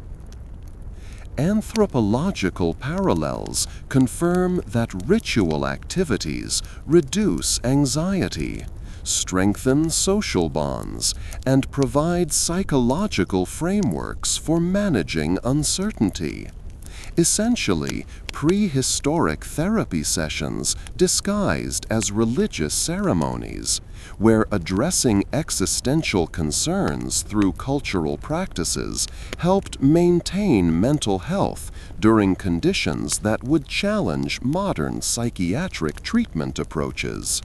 Speaker 1: anthropological parallels confirm that ritual activities reduce anxiety, strengthen social bonds, and provide psychological frameworks for managing uncertainty. Essentially, prehistoric therapy sessions disguised as religious ceremonies, where addressing existential concerns through cultural practices helped maintain mental health during conditions that would challenge modern psychiatric treatment approaches.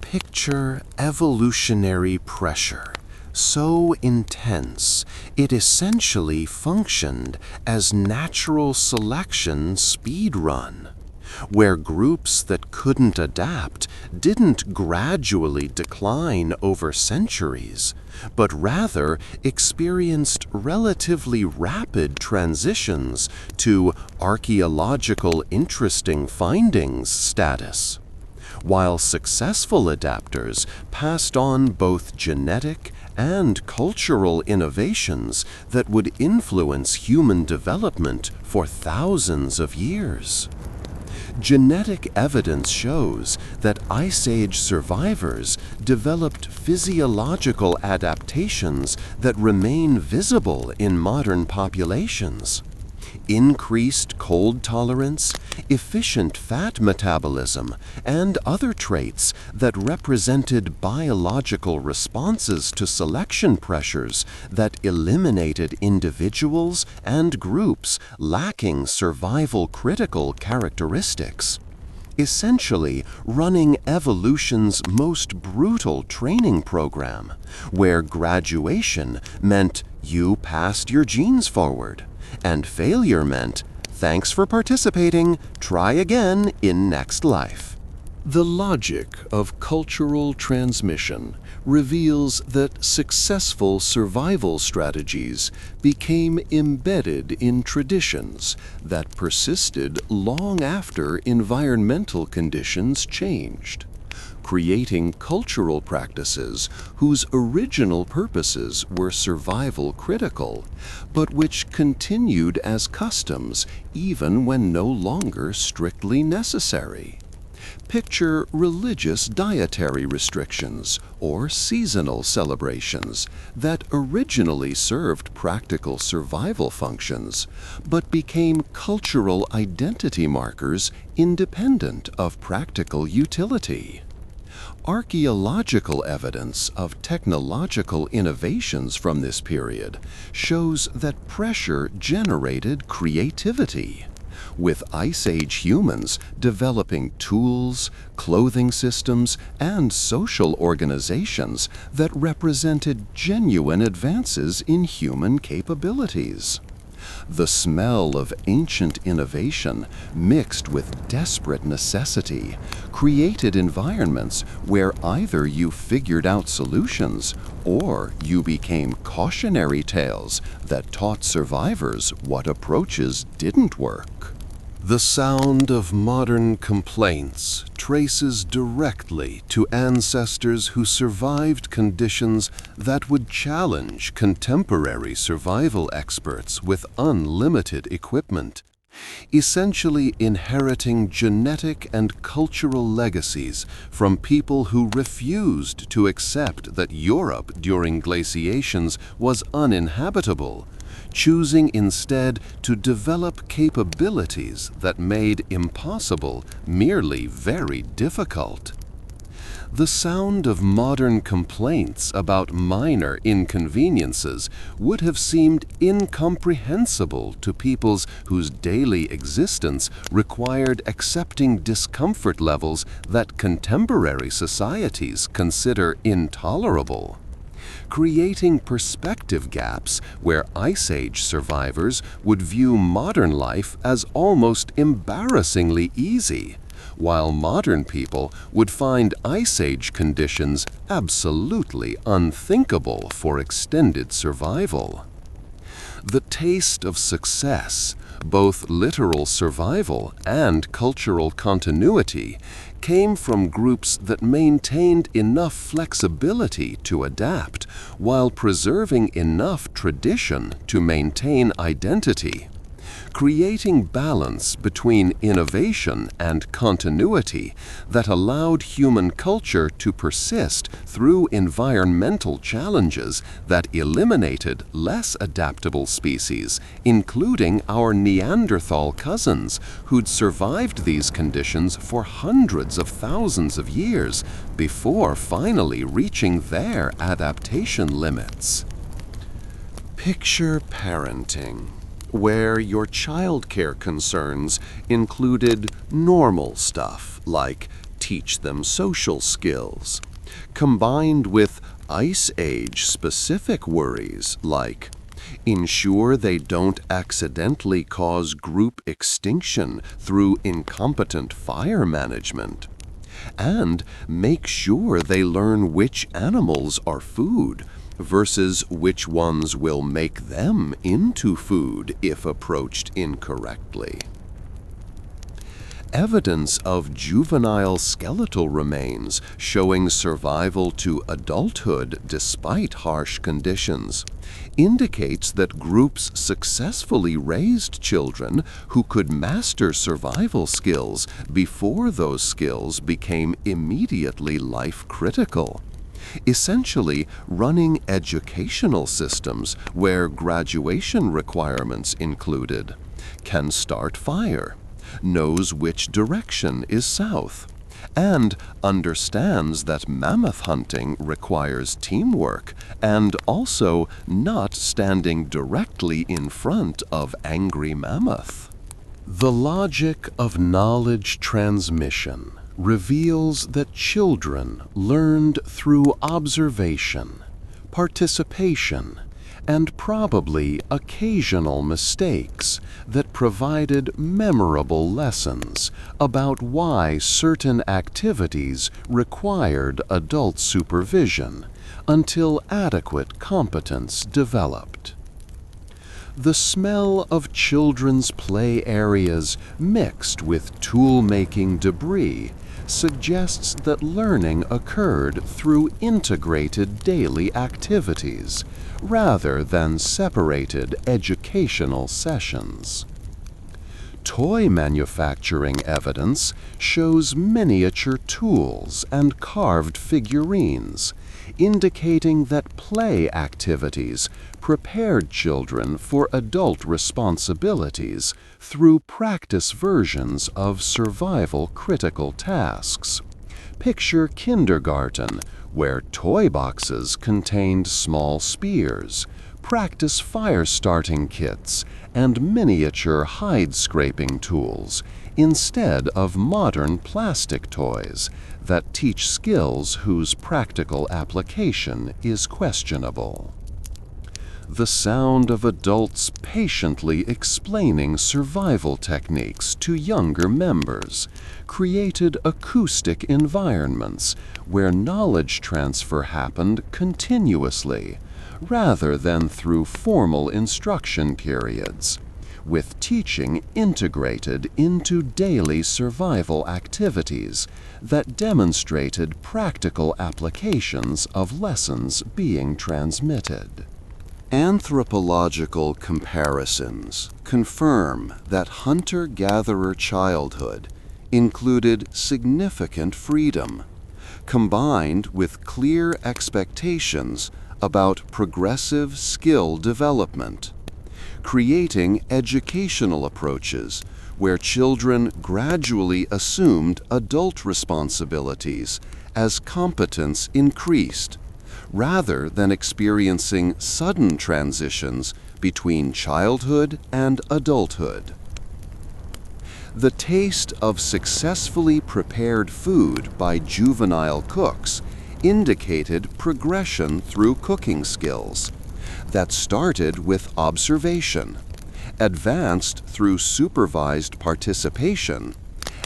Speaker 1: Picture evolutionary pressure. So intense, it essentially functioned as natural selection speedrun, where groups that couldn't adapt didn't gradually decline over centuries, but rather experienced relatively rapid transitions to archaeological interesting findings status. While successful adapters passed on both genetic and cultural innovations that would influence human development for thousands of years. Genetic evidence shows that Ice Age survivors developed physiological adaptations that remain visible in modern populations. Increased cold tolerance, efficient fat metabolism, and other traits that represented biological responses to selection pressures that eliminated individuals and groups lacking survival-critical characteristics. Essentially running evolution's most brutal training program, where graduation meant you passed your genes forward, and failure meant, thanks for participating, try again in next life. The logic of cultural transmission reveals that successful survival strategies became embedded in traditions that persisted long after environmental conditions changed, creating cultural practices whose original purposes were survival critical, but which continued as customs even when no longer strictly necessary. Picture religious dietary restrictions or seasonal celebrations that originally served practical survival functions, but became cultural identity markers independent of practical utility. Archaeological evidence of technological innovations from this period shows that pressure generated creativity, with Ice Age humans developing tools, clothing systems, and social organizations that represented genuine advances in human capabilities. The smell of ancient innovation mixed with desperate necessity created environments where either you figured out solutions or you became cautionary tales that taught survivors what approaches didn't work. The sound of modern complaints traces directly to ancestors who survived conditions that would challenge contemporary survival experts with unlimited equipment, essentially inheriting genetic and cultural legacies from people who refused to accept that Europe during glaciations was uninhabitable, choosing instead to develop capabilities that made impossible merely very difficult. The sound of modern complaints about minor inconveniences would have seemed incomprehensible to peoples whose daily existence required accepting discomfort levels that contemporary societies consider intolerable, creating perspective gaps where Ice Age survivors would view modern life as almost embarrassingly easy, while modern people would find Ice Age conditions absolutely unthinkable for extended survival. The taste of success, both literal survival and cultural continuity, came from groups that maintained enough flexibility to adapt while preserving enough tradition to maintain identity, creating balance between innovation and continuity that allowed human culture to persist through environmental challenges that eliminated less adaptable species, including our Neanderthal cousins, who'd survived these conditions for hundreds of thousands of years before finally reaching their adaptation limits. Picture parenting, where your childcare concerns included normal stuff like teach them social skills, combined with Ice Age specific worries like ensure they don't accidentally cause group extinction through incompetent fire management, and make sure they learn which animals are food versus which ones will make them into food if approached incorrectly. Evidence of juvenile skeletal remains showing survival to adulthood despite harsh conditions indicates that groups successfully raised children who could master survival skills before those skills became immediately life-critical, essentially running educational systems where graduation requirements included can start fire, knows which direction is south, and understands that mammoth hunting requires teamwork and also not standing directly in front of angry mammoth. The logic of knowledge transmission reveals that children learned through observation, participation, and probably occasional mistakes that provided memorable lessons about why certain activities required adult supervision until adequate competence developed. The smell of children's play areas mixed with tool-making debris suggests that learning occurred through integrated daily activities rather than separated educational sessions. Toy manufacturing evidence shows miniature tools and carved figurines, indicating that play activities prepared children for adult responsibilities through practice versions of survival-critical tasks. Picture kindergarten, where toy boxes contained small spears, practice fire-starting kits, and miniature hide-scraping tools, instead of modern plastic toys that teach skills whose practical application is questionable. The sound of adults patiently explaining survival techniques to younger members created acoustic environments where knowledge transfer happened continuously, rather than through formal instruction periods, with teaching integrated into daily survival activities that demonstrated practical applications of lessons being transmitted. Anthropological comparisons confirm that hunter-gatherer childhood included significant freedom, combined with clear expectations about progressive skill development, creating educational approaches where children gradually assumed adult responsibilities as competence increased, rather than experiencing sudden transitions between childhood and adulthood. The taste of successfully prepared food by juvenile cooks indicated progression through cooking skills that started with observation, advanced through supervised participation,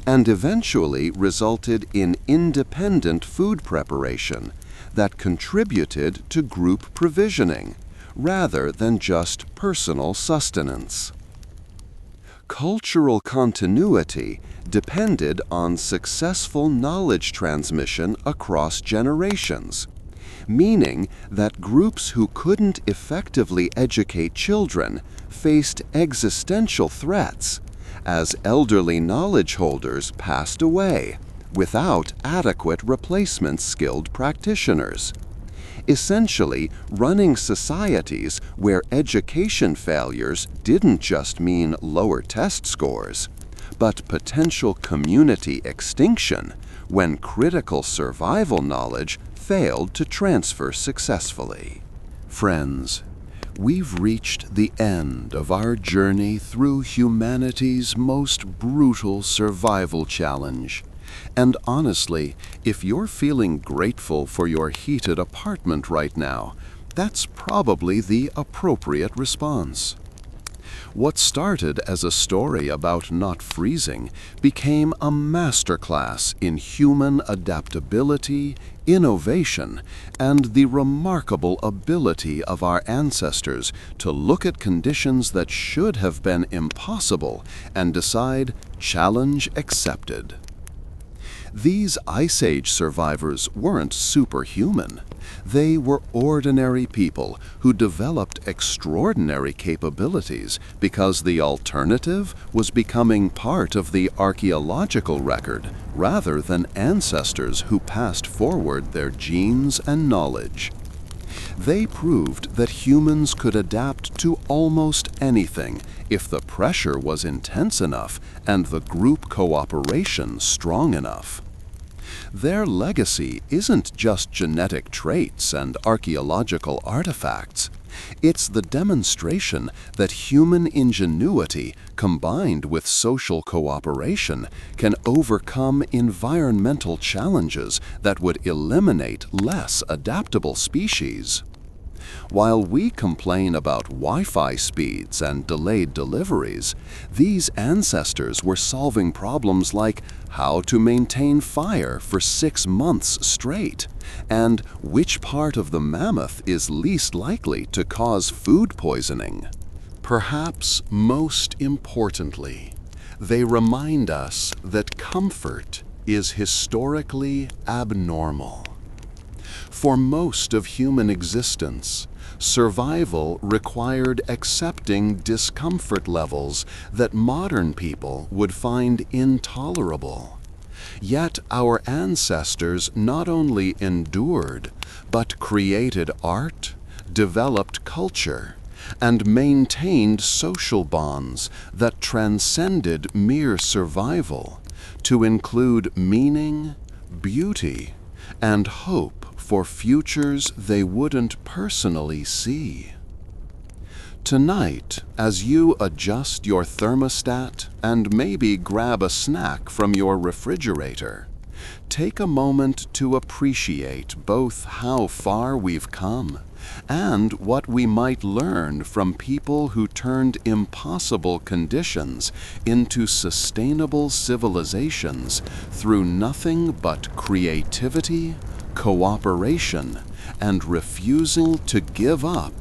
Speaker 1: and eventually resulted in independent food preparation that contributed to group provisioning, rather than just personal sustenance. Cultural continuity depended on successful knowledge transmission across generations, meaning that groups who couldn't effectively educate children faced existential threats as elderly knowledge holders passed away without adequate replacement skilled practitioners, essentially running societies where education failures didn't just mean lower test scores, but potential community extinction when critical survival knowledge failed to transfer successfully. Friends, we've reached the end of our journey through humanity's most brutal survival challenge. And honestly, if you're feeling grateful for your heated apartment right now, that's probably the appropriate response. What started as a story about not freezing became a masterclass in human adaptability, innovation, and the remarkable ability of our ancestors to look at conditions that should have been impossible and decide, challenge accepted. These Ice Age survivors weren't superhuman. They were ordinary people who developed extraordinary capabilities because the alternative was becoming part of the archaeological record rather than ancestors who passed forward their genes and knowledge. They proved that humans could adapt to almost anything if the pressure was intense enough and the group cooperation strong enough. Their legacy isn't just genetic traits and archaeological artifacts. It's the demonstration that human ingenuity combined with social cooperation can overcome environmental challenges that would eliminate less adaptable species. While we complain about Wi-Fi speeds and delayed deliveries, these ancestors were solving problems like how to maintain fire for 6 months straight, and which part of the mammoth is least likely to cause food poisoning. Perhaps most importantly, they remind us that comfort is historically abnormal. For most of human existence, survival required accepting discomfort levels that modern people would find intolerable. Yet our ancestors not only endured, but created art, developed culture, and maintained social bonds that transcended mere survival to include meaning, beauty, and hope for futures they wouldn't personally see. Tonight, as you adjust your thermostat and maybe grab a snack from your refrigerator, take a moment to appreciate both how far we've come and what we might learn from people who turned impossible conditions into sustainable civilizations through nothing but creativity, cooperation, and refusal to give up,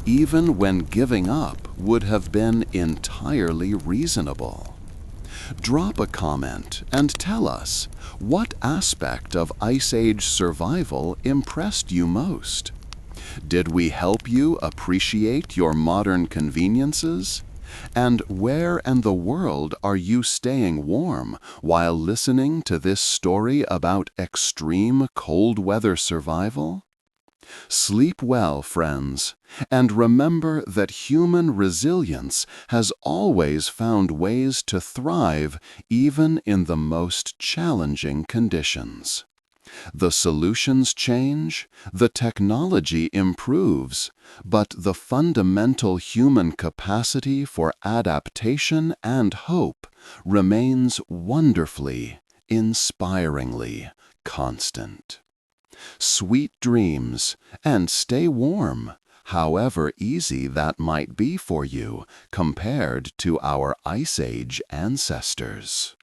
Speaker 1: even when giving up would have been entirely reasonable. Drop a comment and tell us, what aspect of Ice Age survival impressed you most? Did we help you appreciate your modern conveniences? And where in the world are you staying warm while listening to this story about extreme cold weather survival? Sleep well, friends, and remember that human resilience has always found ways to thrive even in the most challenging conditions. The solutions change, the technology improves, but the fundamental human capacity for adaptation and hope remains wonderfully, inspiringly constant. Sweet dreams, and stay warm, however easy that might be for you compared to our Ice Age ancestors.